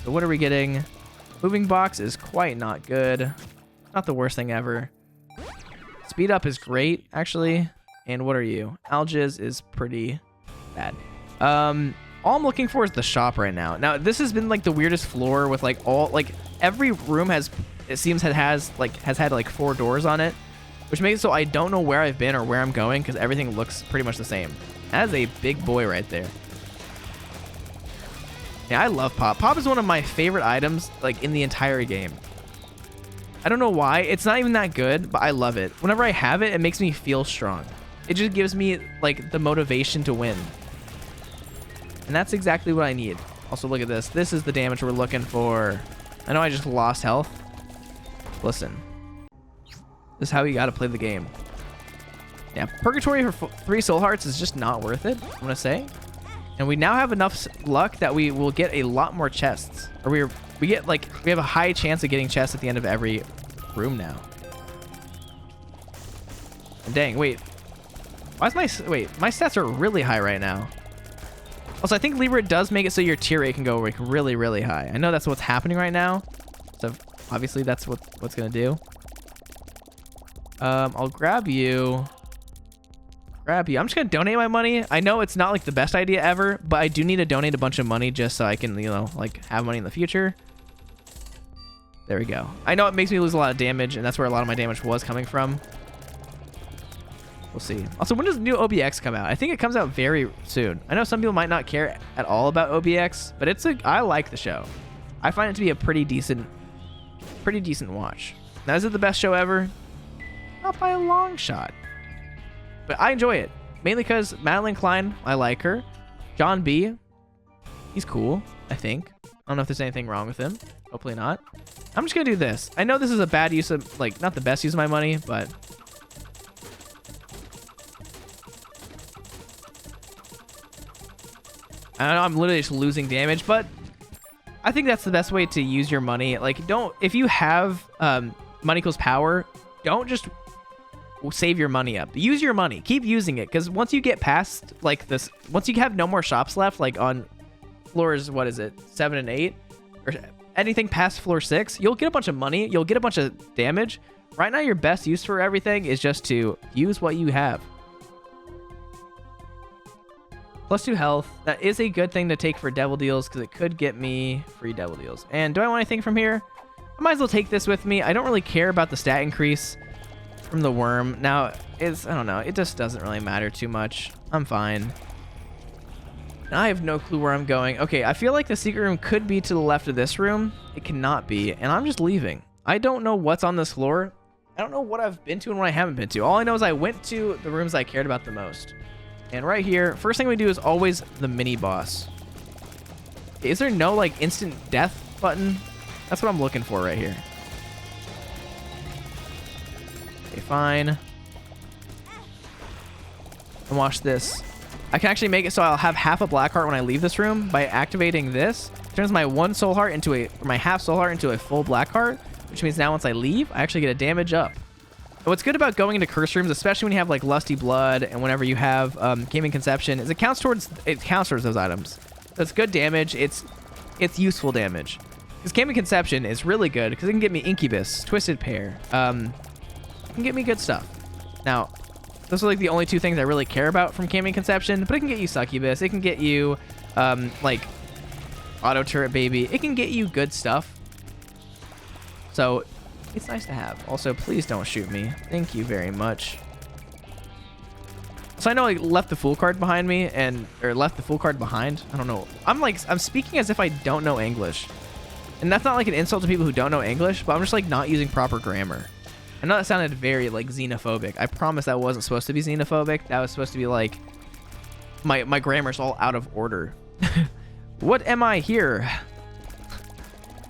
Speaker 1: So what are we getting? Moving box is quite not good. Not the worst thing ever. Speed up is great, actually. And what are you? Algiz is pretty bad. All I'm looking for is the shop right now. Now, this has been like the weirdest floor with like every room has had like 4 doors on it, which makes it so I don't know where I've been or where I'm going because everything looks pretty much the same. That is a big boy right there. Yeah, I love Pop. Pop is one of my favorite items like in the entire game. I don't know why. It's not even that good, but I love it. Whenever I have it, it makes me feel strong. It just gives me like the motivation to win. And that's exactly what I need. Also, look at this. This is the damage we're looking for. I know I just lost health. Listen. This is how you got to play the game. Yeah, Purgatory for 3 soul hearts is just not worth it, I'm going to say. And we now have enough luck that we will get a lot more chests. Or we have a high chance of getting chests at the end of every room now. And dang, wait. My stats are really high right now. Also, I think Libra does make it so your tier rate can go like really, really high. I know that's what's happening right now. So obviously that's what's gonna do. I'll grab you. Grab you. I'm just gonna donate my money. I know it's not like the best idea ever, but I do need to donate a bunch of money just so I can, you know, like have money in the future. There we go. I know it makes me lose a lot of damage, and that's where a lot of my damage was coming from. We'll see. Also, when does new OBX come out? I think it comes out very soon. I know some people might not care at all about OBX, but I like the show. I find it to be a pretty decent watch. Now, is it the best show ever? Not by a long shot. But I enjoy it. Mainly because Madeline Klein, I like her. John B, he's cool, I think. I don't know if there's anything wrong with him. Hopefully not. I'm just going to do this. I know this is a bad use of, like, not the best use of my money, but... I don't know, I'm literally just losing damage, but I think that's the best way to use your money. Like, if you have money equals power, don't just save your money up. Use your money. Keep using it, because once you get past, like, this, once you have no more shops left, like on floors, what is it, 7 and 8, or anything past floor 6, you'll get a bunch of money, you'll get a bunch of damage. Right now, your best use for everything is just to use what you have. +2 health. That is a good thing to take for devil deals, because it could get me free devil deals. And do I want anything from here? I might as well take this with me. I don't really care about the stat increase from the worm. Now, I don't know. It just doesn't really matter too much. I'm fine. I have no clue where I'm going. Okay, I feel like the secret room could be to the left of this room. It cannot be, and I'm just leaving. I don't know what's on this floor. I don't know what I've been to and what I haven't been to. All I know is I went to the rooms I cared about the most. And right here, first thing we do is always the mini boss. Is there no, like, instant death button? That's what I'm looking for right here. Okay, fine. And watch this. I can actually make it so I'll have half a black heart when I leave this room by activating this. It turns my one soul heart into my half soul heart into a full black heart, which means now once I leave, I actually get a damage up. And what's good about going into curse rooms, especially when you have like Lusty Blood and whenever you have Gaming Conception, is it counts towards those items. So it's good damage. It's useful damage. Because Gaming Conception is really good because it can get me Incubus, Twisted Pair. It can get me good stuff. Now, those are like the only two things I really care about from Gaming Conception, but it can get you Succubus. It can get you like Auto Turret Baby. It can get you good stuff. So it's nice to have. Also, please don't shoot me. Thank you very much. So I know I left the Fool card behind me, or left the Fool card behind. I don't know. I'm speaking as if I don't know English. And that's not like an insult to people who don't know English, but I'm just like not using proper grammar. I know that sounded very like xenophobic. I promise that wasn't supposed to be xenophobic. That was supposed to be like my grammar's all out of order. What am I here?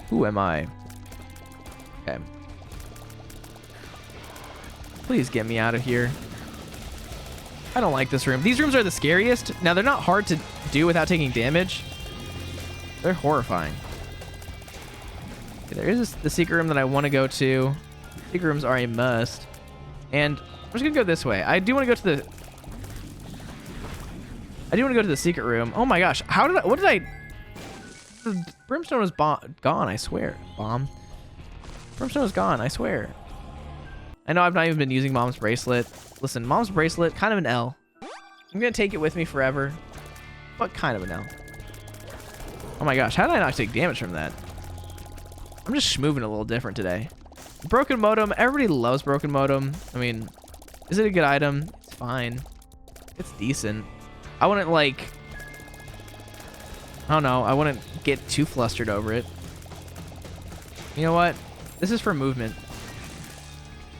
Speaker 1: Who am I? Okay. Please get me out of here. I don't like this room. These rooms are the scariest. Now, they're not hard to do without taking damage. They're horrifying. Okay, there is the secret room that I want to go to. Secret rooms are a must. And I'm just going to go this way. I do want to go to the secret room. Oh my gosh. The brimstone was gone, I swear. Brimstone was gone, I swear. I know I've not even been using Mom's Bracelet. Listen, Mom's Bracelet, kind of an L. I'm going to take it with me forever, but kind of an L. Oh my gosh, how did I not take damage from that? I'm just schmooving a little different today. Broken Modem, everybody loves Broken Modem. I mean, is it a good item? It's fine. It's decent. I wouldn't like... I don't know, I wouldn't get too flustered over it. You know what? This is for movement.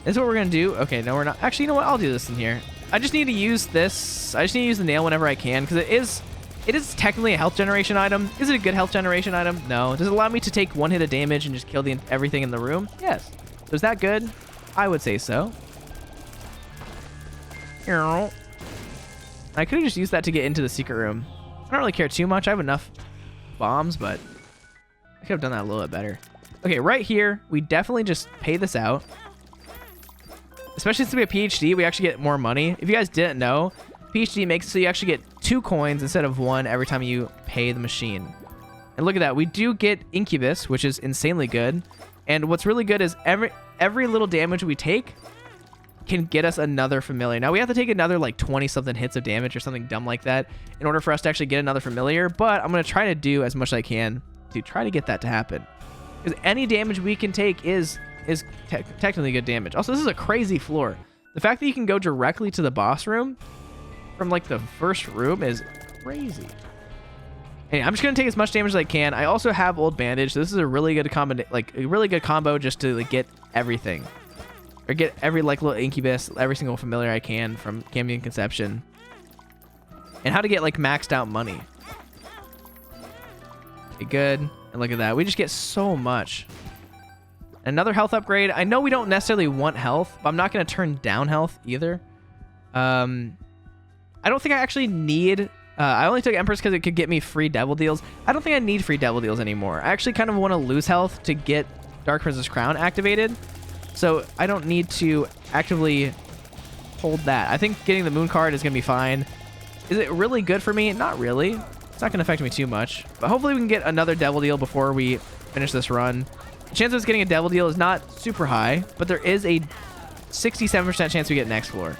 Speaker 1: This is what we're going to do. Okay, no, we're not. Actually, you know what? I'll do this in here. I just need to use this. I just need to use the nail whenever I can, because it is technically a health generation item. Is it a good health generation item? No. Does it allow me to take one hit of damage and just kill everything in the room? Yes. So is that good? I would say so. I could have just used that to get into the secret room. I don't really care too much. I have enough bombs, but I could have done that a little bit better. Okay, right here, we definitely just pay this out. Especially since we have PhD, we actually get more money. If you guys didn't know, PhD makes it so you actually get 2 coins instead of 1 every time you pay the machine. And look at that. We do get Incubus, which is insanely good. And what's really good is every little damage we take can get us another familiar. Now we have to take another like 20 something hits of damage or something dumb like that in order for us to actually get another familiar, but I'm going to try to do as much as I can to try to get that to happen, because any damage we can take is technically good damage. Also, this is a crazy floor. The fact that you can go directly to the boss room from like the first room is crazy. Hey, I'm just gonna take as much damage as I can. I also have old bandage. So this is a really good combo just to like get everything, or get every like little incubus, every single familiar I can from Cambion Conception, and how to get like maxed out money. Okay, good. And look at that. We just get so much. Another health upgrade. I know we don't necessarily want health, but I'm not gonna turn down health either. I don't think I actually need. I only took Empress because it could get me free devil deals. I don't think I need free devil deals anymore. I actually kind of want to lose health to get Dark Princess Crown activated. So I don't need to actively hold that. I think getting the Moon card is going to be fine. Is it really good for me? Not really. It's not going to affect me too much. But hopefully we can get another devil deal before we finish this run. The chance of us getting a devil deal is not super high, but there is a 67% chance we get next floor,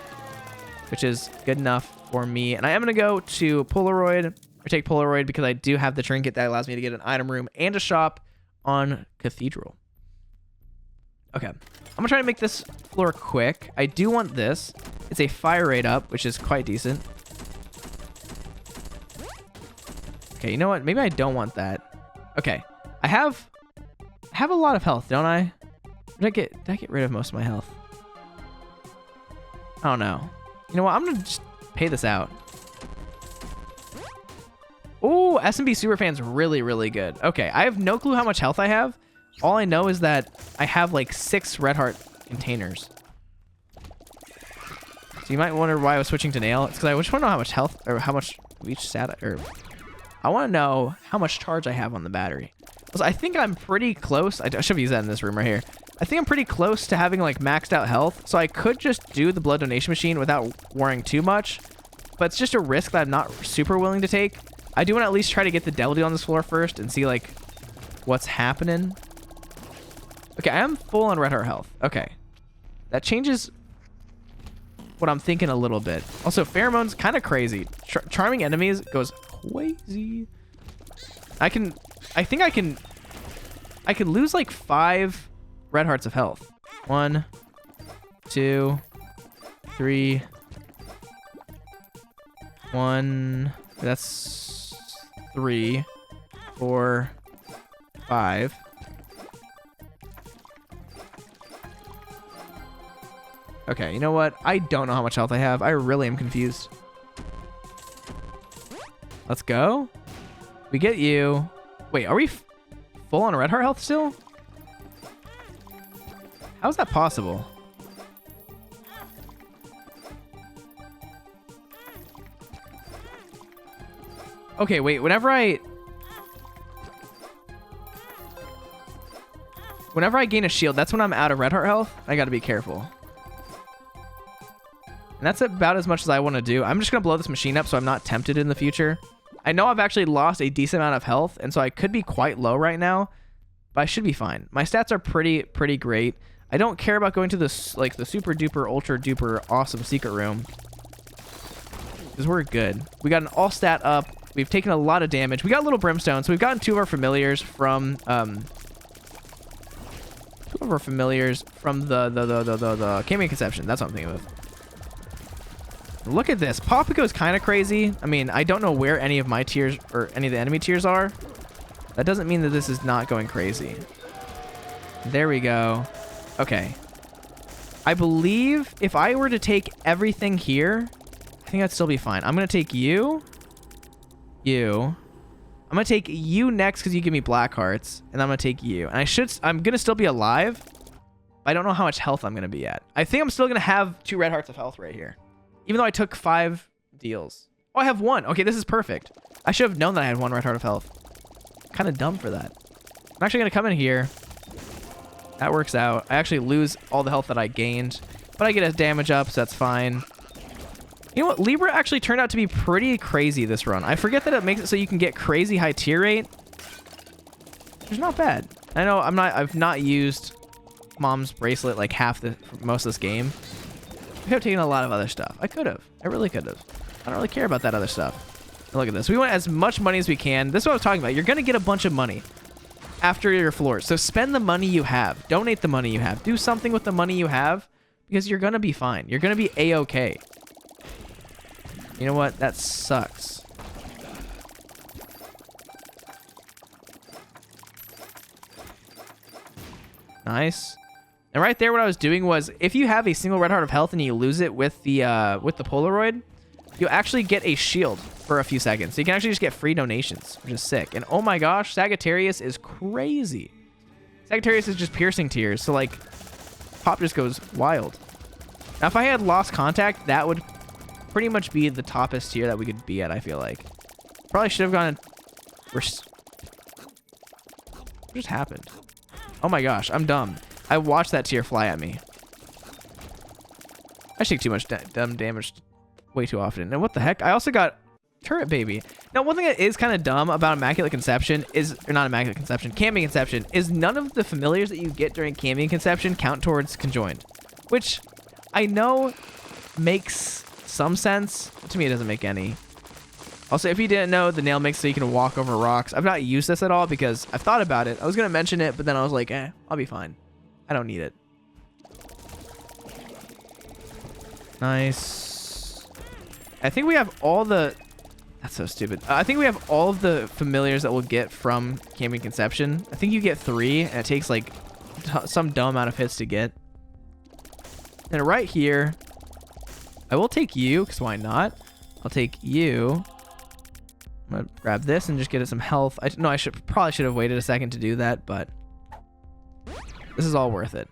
Speaker 1: which is good enough for me. And I am going to go to Polaroid, or take Polaroid, because I do have the trinket that allows me to get an item room and a shop on Cathedral. Okay, I'm going to try to make this floor quick. I do want this. It's a fire rate up, which is quite decent. Okay, you know what? Maybe I don't want that. Okay, I have a lot of health, don't I? Did I get rid of most of my health? I don't know. You know what? I'm going to just pay this out. Oh, S&B Superfan's really, really good. Okay, I have no clue how much health I have. All I know is that I have like 6 red heart containers. So you might wonder why I was switching to nail. It's because I just want to know how much health, or how much each stat, or I want to know how much charge I have on the battery. So I think I'm pretty close. I should use that in this room right here. I think I'm pretty close to having like maxed out health, so I could just do the blood donation machine without worrying too much, but it's just a risk that I'm not super willing to take. I do want to at least try to get the devil deal on this floor first and see like what's happening. Okay, I am full on red heart health. Okay, that changes what I'm thinking a little bit. Also, pheromones kind of crazy. Charming enemies goes crazy. I think I can lose like 5 red hearts of health. 1, 2, 3. 1. That's 3, 4, 5. Okay, you know what? I don't know how much health I have. I really am confused. Let's go. We get you. Wait, are we full on red heart health still? How is that possible? Okay, wait, whenever I gain a shield, that's when I'm out of red heart health. I gotta be careful. And that's about as much as I want to do. I'm just gonna blow this machine up so I'm not tempted in the future. I know I've actually lost a decent amount of health, and so I could be quite low right now, but I should be fine. My stats are pretty great. I don't care about going to this like the super duper ultra duper awesome secret room, because we're good. We got an all stat up. We've taken a lot of damage. We got a little brimstone, so we've gotten 2 of our familiars from the Cambion Conception. That's what I'm thinking of. Look at this. Papago is kind of crazy. I mean, I don't know where any of my tiers or any of the enemy tiers are. That doesn't mean that this is not going crazy. There we go. Okay. I believe if I were to take everything here, I think I'd still be fine. I'm going to take you. I'm going to take you next because you give me black hearts. And I'm going to take you. And I'm going to still be alive. But I don't know how much health I'm going to be at. I think I'm still going to have 2 red hearts of health right here, even though I took 5 deals. Oh, I have 1. Okay, this is perfect. I should have known that I had 1 red heart of health. Kind of dumb for that. I'm actually going to come in here. That works out. I actually lose all the health that I gained, but I get his damage up, so that's fine. You know what? Libra actually turned out to be pretty crazy this run. I forget that it makes it so you can get crazy high tier rate. It's not bad. I know I've not used Mom's bracelet like most of this game. could have taken a lot of other stuff. I could have. I really could have. I don't really care about that other stuff. Look at this. We want as much money as we can. This is what I was talking about. You're going to get a bunch of money after your floors. So spend the money you have. Donate the money you have. Do something with the money you have because you're going to be fine. You're going to be A-okay. You know what? That sucks. Nice. And right there, what I was doing was, if you have a single red heart of health and you lose it with the Polaroid, you'll actually get a shield for a few seconds. So you can actually just get free donations, which is sick. And oh my gosh, Sagittarius is crazy. Sagittarius is just piercing tears. So like, Pop just goes wild. Now, if I had lost contact, that would pretty much be the toppest tier that we could be at, I feel like. Probably should have gone... What just happened? Oh my gosh, I'm dumb. I watched that tier fly at me. I take too much dumb damage way too often. And what the heck? I also got Turret Baby. Now, one thing that is kind of dumb about Immaculate Conception is... Or not Immaculate Conception, Cambion Conception, is none of the familiars that you get during Cambion Conception count towards Conjoined. Which I know makes some sense. But to me, it doesn't make any. Also, if you didn't know, the nail makes so you can walk over rocks. I've not used this at all because I've thought about it. I was going to mention it, but then I was like, I'll be fine. I don't need it. Nice. I think we have all the... That's so stupid. I think we have all of the familiars that we'll get from Cambion Conception. I think you get 3, and it takes like some dumb amount of hits to get. And right here, I will take you, because why not? I'll take you. I'm gonna grab this and just get it some health. No, I probably should have waited a second to do that, but this is all worth it.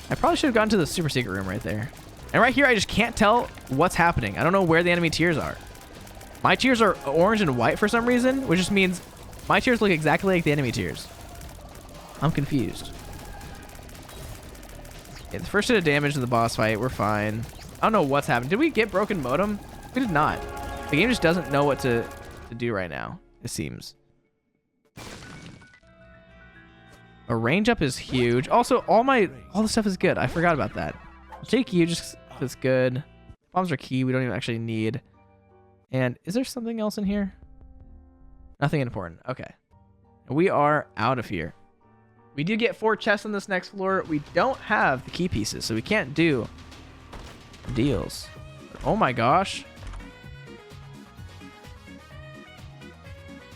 Speaker 1: I probably should have gone to the super secret room right there. And right here, I just can't tell what's happening. I don't know where the enemy tiers are. My tiers are orange and white for some reason, which just means my tiers look exactly like the enemy tiers. I'm confused. Okay, the first hit of damage in the boss fight, we're fine. I don't know what's happened. Did we get broken modem? We did not. The game just doesn't know what to do right now, it seems. A range up is huge. Also, all the stuff is good. I forgot about that. I'll take you just 'cause it's good. Bombs are key. We don't even actually need. And is there something else in here? Nothing important. Okay. We are out of here. We do get 4 chests on this next floor. We don't have the key pieces, so we can't do deals. But oh my gosh.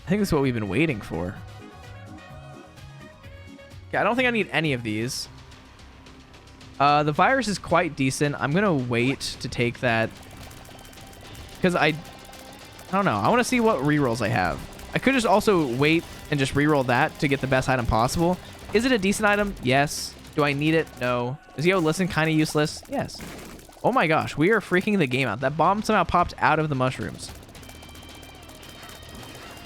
Speaker 1: I think this is what we've been waiting for. Okay, I don't think I need any of these. The virus is quite decent. I'm going to wait to take that. Because I don't know. I want to see what rerolls I have. I could just also wait and just reroll that to get the best item possible. Is it a decent item? Yes. Do I need it? No. Is Yo Listen kind of useless? Yes. Oh my gosh. We are freaking the game out. That bomb somehow popped out of the mushrooms.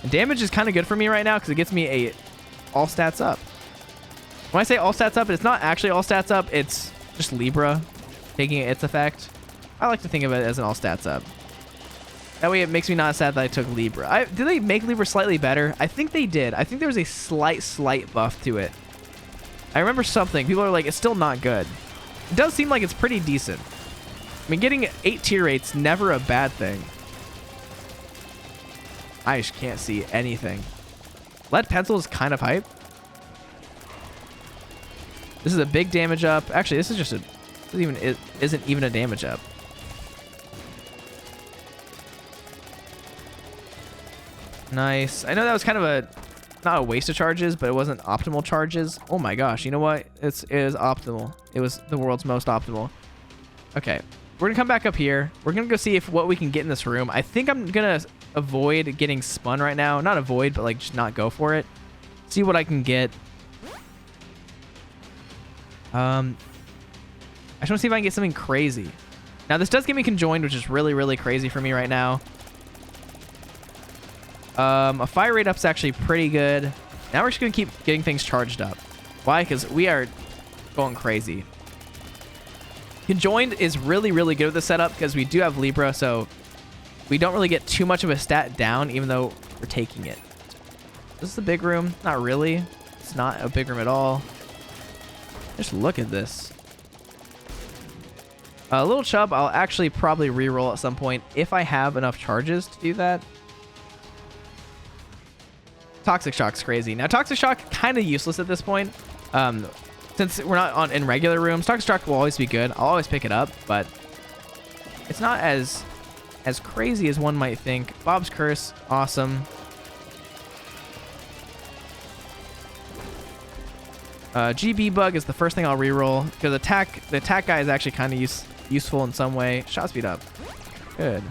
Speaker 1: And damage is kind of good for me right now because it gets me a all stats up. When I say all stats up, it's not actually all stats up. It's just Libra taking its effect. I like to think of it as an all stats up. That way it makes me not sad that I took Libra. Did they make Libra slightly better? I think they did. I think there was a slight buff to it. I remember something. People are like, it's still not good. It does seem like it's pretty decent. I mean, getting 8 tier rates, never a bad thing. I just can't see anything. Lead pencil is kind of hype. This is a big damage up. Actually, this is just isn't even a damage up. Nice. I know that was kind of not a waste of charges, but it wasn't optimal charges. Oh my gosh. You know what? It is optimal. It was the world's most optimal. Okay. We're going to come back up here. We're going to go see what we can get in this room. I think I'm going to avoid getting spun right now. Not avoid, but like just not go for it. See what I can get. I just want to see if I can get something crazy. Now, this does get me conjoined, which is really, really crazy for me right now. A fire rate up's actually pretty good. Now we're just going to keep getting things charged up. Why? Because we are going crazy. Conjoined is really, really good with the setup because we do have Libra, so we don't really get too much of a stat down, even though we're taking it. This is the big room. Not really. It's not a big room at all. Just look at this. A little chub, I'll actually probably reroll at some point if I have enough charges to do that. Toxic Shock's crazy. Now, Toxic Shock, kind of useless at this point. Since we're not in regular rooms, Toxic Shock will always be good. I'll always pick it up, but it's not as crazy as one might think. Bob's Curse, awesome. GB Bug is the first thing I'll reroll because the attack guy is actually kind of useful in some way. Shot speed up. Good.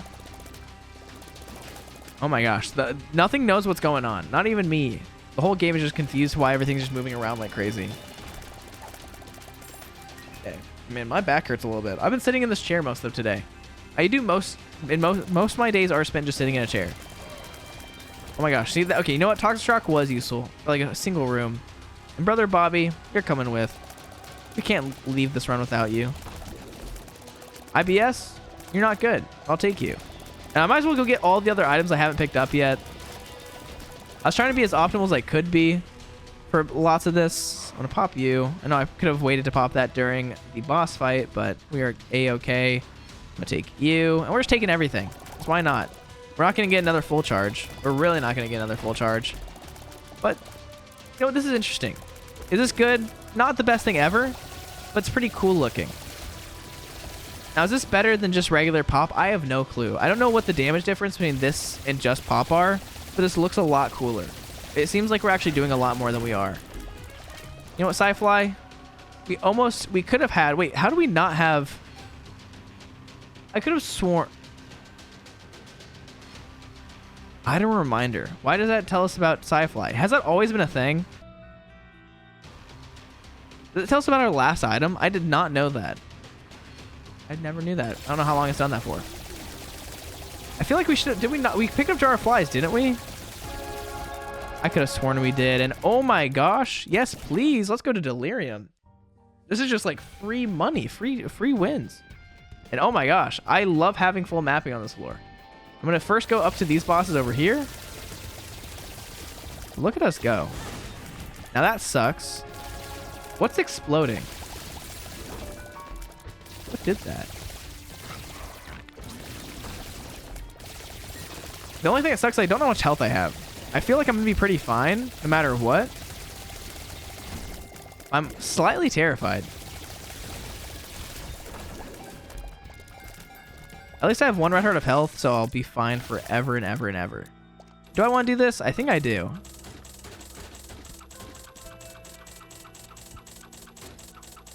Speaker 1: Oh my gosh. Nothing knows what's going on. Not even me. The whole game is just confused why everything's just moving around like crazy. Okay. Man, my back hurts a little bit. I've been sitting in this chair most of today. I do most of my days are spent just sitting in a chair. Oh my gosh. See that? Okay, you know what? Toxic Shock was useful for like a single room. And Brother Bobby, you're coming with. We can't leave this run without you. IBS, you're not good. I'll take you. And I might as well go get all the other items I haven't picked up yet. I was trying to be as optimal as I could be for lots of this. I'm going to pop you. I know I could have waited to pop that during the boss fight, but we are A-okay. I'm going to take you. And we're just taking everything. So why not? We're not going to get another full charge. We're really not going to get another full charge. But, you know what? This is interesting. Is this good? Not the best thing ever, but it's pretty cool looking. Now, is this better than just regular pop? I have no clue. I don't know what the damage difference between this and just pop are, but this looks a lot cooler. It seems like we're actually doing a lot more than we are. You know what, Sci-Fly? We could have had... Wait, how do we not have... I could have sworn... Item reminder. Why does that tell us about Sci-Fly? Has that always been a thing? Does it tell us about our last item? I did not know that. I never knew that. I don't know how long it's done that for. I feel like we should... Did we not? We picked up Jar of Flies, didn't we? I could have sworn we did. And oh my gosh. Yes, please. Let's go to Delirium. This is just like free money. Free wins. And oh my gosh. I love having full mapping on this floor. I'm going to first go up to these bosses over here. Look at us go. Now that sucks. What's exploding? What did that? The only thing that sucks is I don't know how much health I have. I feel like I'm going to be pretty fine no matter what. I'm slightly terrified. At least I have one red heart of health, so I'll be fine forever and ever and ever. Do I want to do this? I think I do.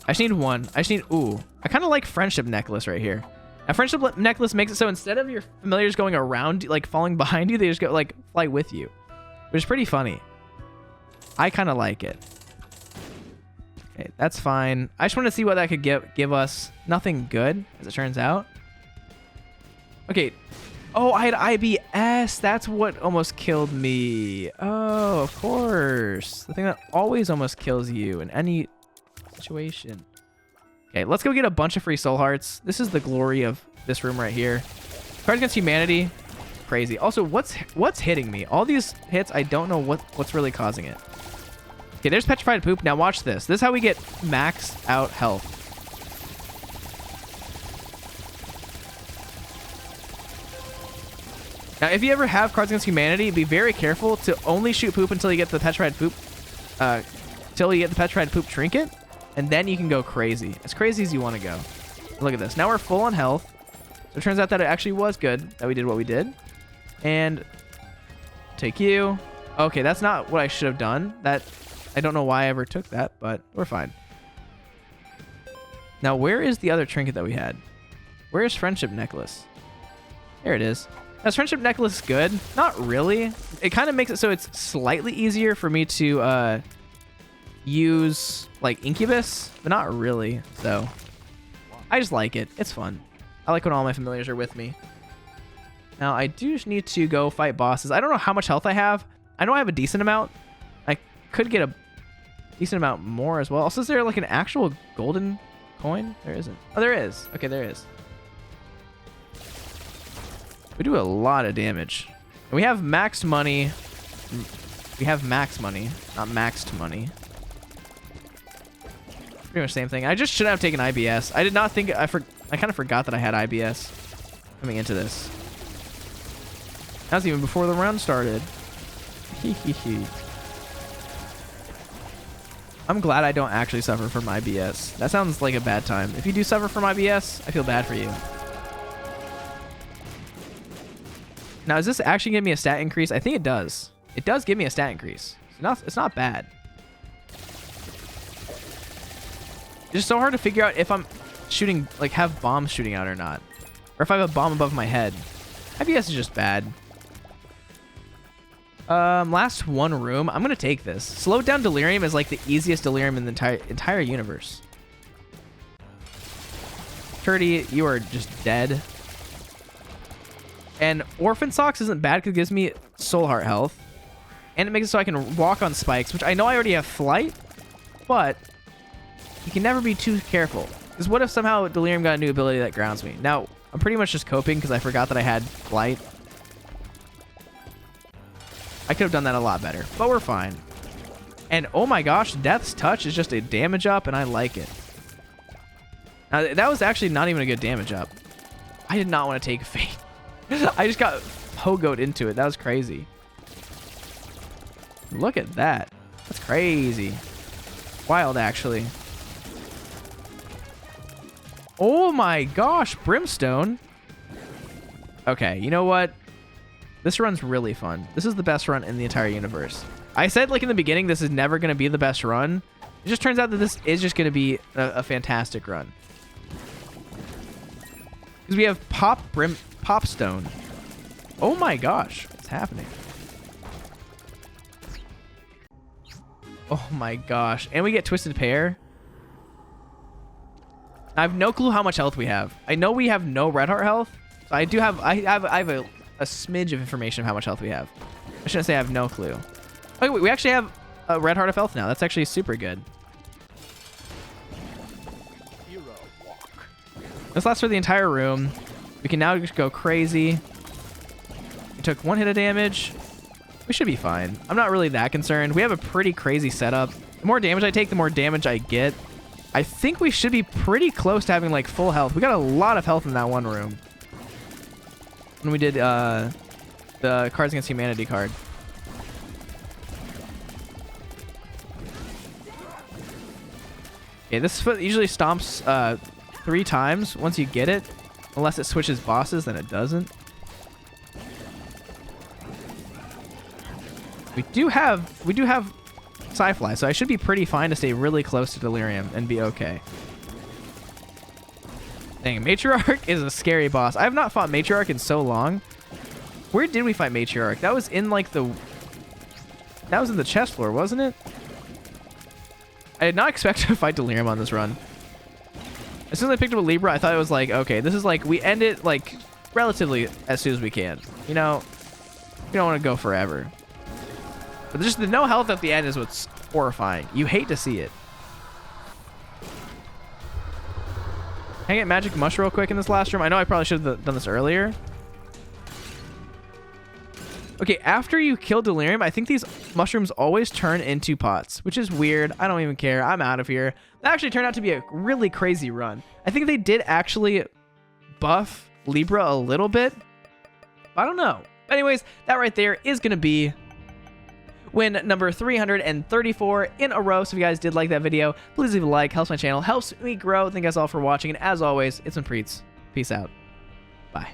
Speaker 1: I just need one. I just need... Ooh. I kind of like Friendship Necklace right here. A Friendship Necklace makes it so instead of your familiars going around, like falling behind you, they just go like fly with you. Which is pretty funny. I kind of like it. Okay, that's fine. I just want to see what that could give us. Nothing good, as it turns out. Okay. Oh, I had IBS. That's what almost killed me. Oh, of course. The thing that always almost kills you in any situation. Okay, let's go get a bunch of free soul hearts. This is the glory of this room right here. Cards Against Humanity, crazy. Also, what's hitting me? All these hits, I don't know what's really causing it. Okay, there's Petrified Poop. Now watch this. This is how we get max out health. Now, if you ever have Cards Against Humanity, be very careful to only shoot poop until you get the Petrified Poop, till you get the Petrified Poop trinket. And then you can go crazy. As crazy as you want to go. Look at this. Now we're full on health. So it turns out that it actually was good that we did what we did. And take you. Okay, that's not what I should have done. I don't know why I ever took that, but we're fine. Now, where is the other trinket that we had? Where is Friendship Necklace? There it is. Now, is Friendship Necklace good? Not really. It kind of makes it so it's slightly easier for me to use like Incubus, but not really. So I just like it. It's fun. I like when all my familiars are with me. Now I do just need to go fight bosses. I don't know how much health I have. I know I have a decent amount. I could get a decent amount more as well. Also, is there like an actual golden coin? There isn't. Oh, there is. Okay, there is. We do a lot of damage. And we have maxed money. We have max money, not maxed money. Pretty much the same thing. I just should have taken IBS. I did not think... I I kind of forgot that I had IBS coming into this. That was even before the round started. I'm glad I don't actually suffer from IBS. That sounds like a bad time. If you do suffer from IBS, I feel bad for you. Now, is this actually giving me a stat increase? I think it does. It does give me a stat increase. It's not bad. It's just so hard to figure out if I'm shooting, like, have bombs shooting out or not. Or if I have a bomb above my head. IBS is just bad. Last one room. I'm gonna take this. Slowed down delirium is like the easiest delirium in the entire universe. Turdy, you are just dead. And Orphan Socks isn't bad because it gives me Soul Heart health. And it makes it so I can walk on spikes, which I know I already have flight, but you can never be too careful. Because what if somehow delirium got a new ability that grounds me? Now, I'm pretty much just coping because I forgot that I had flight. I could have done that a lot better, but we're fine. And oh my gosh, Death's Touch is just a damage up, and I like it. Now, that was actually not even a good damage up. I did not want to take Fate. I just got pogoed into it. That was crazy. Look at that. That's crazy. Wild, actually. Oh my gosh, Brimstone. Okay, you know what? This run's really fun. This is the best run in the entire universe. I said, like, in the beginning, this is never going to be the best run. It just turns out that this is just going to be a fantastic run. Because we have Popstone. Oh my gosh. What's happening? Oh my gosh. And we get Twisted Pair. I have no clue how much health we have. I know we have no Red Heart health. So I have a smidge of information of how much health we have. I shouldn't say I have no clue. Oh, wait, we actually have a Red Heart of health now. That's actually super good. This lasts for the entire room. We can now just go crazy. We took 1 hit of damage. We should be fine. I'm not really that concerned. We have a pretty crazy setup. The more damage I take, the more damage I get. I think we should be pretty close to having, like, full health. We got a lot of health in that one room. When we did the Cards Against Humanity card. Okay, this foot usually stomps 3 times once you get it. Unless it switches bosses, then it doesn't. We do have Sci-Fly, so I should be pretty fine to stay really close to Delirium and be okay. Dang, Matriarch is a scary boss. I have not fought Matriarch in so long. Where did we fight Matriarch? That was in, like, that was in the chest floor, wasn't it? I did not expect to fight Delirium on this run. As soon as I picked up a Libra, I thought it was like, okay, this is like, we end it, like, relatively as soon as we can. You know, we don't want to go forever. But just the no health at the end is what's horrifying. You hate to see it. Can I get Magic Mush real quick in this last room? I know I probably should have done this earlier. Okay, after you kill Delirium, I think these mushrooms always turn into pots, which is weird. I don't even care. I'm out of here. That actually turned out to be a really crazy run. I think they did actually buff Libra a little bit. I don't know. Anyways, that right there is going to be win number 334 in a row. So if you guys did like that video, please leave a like. Helps my channel. Helps me grow. Thank you guys all for watching. And as always, it's been Priets. Peace out. Bye.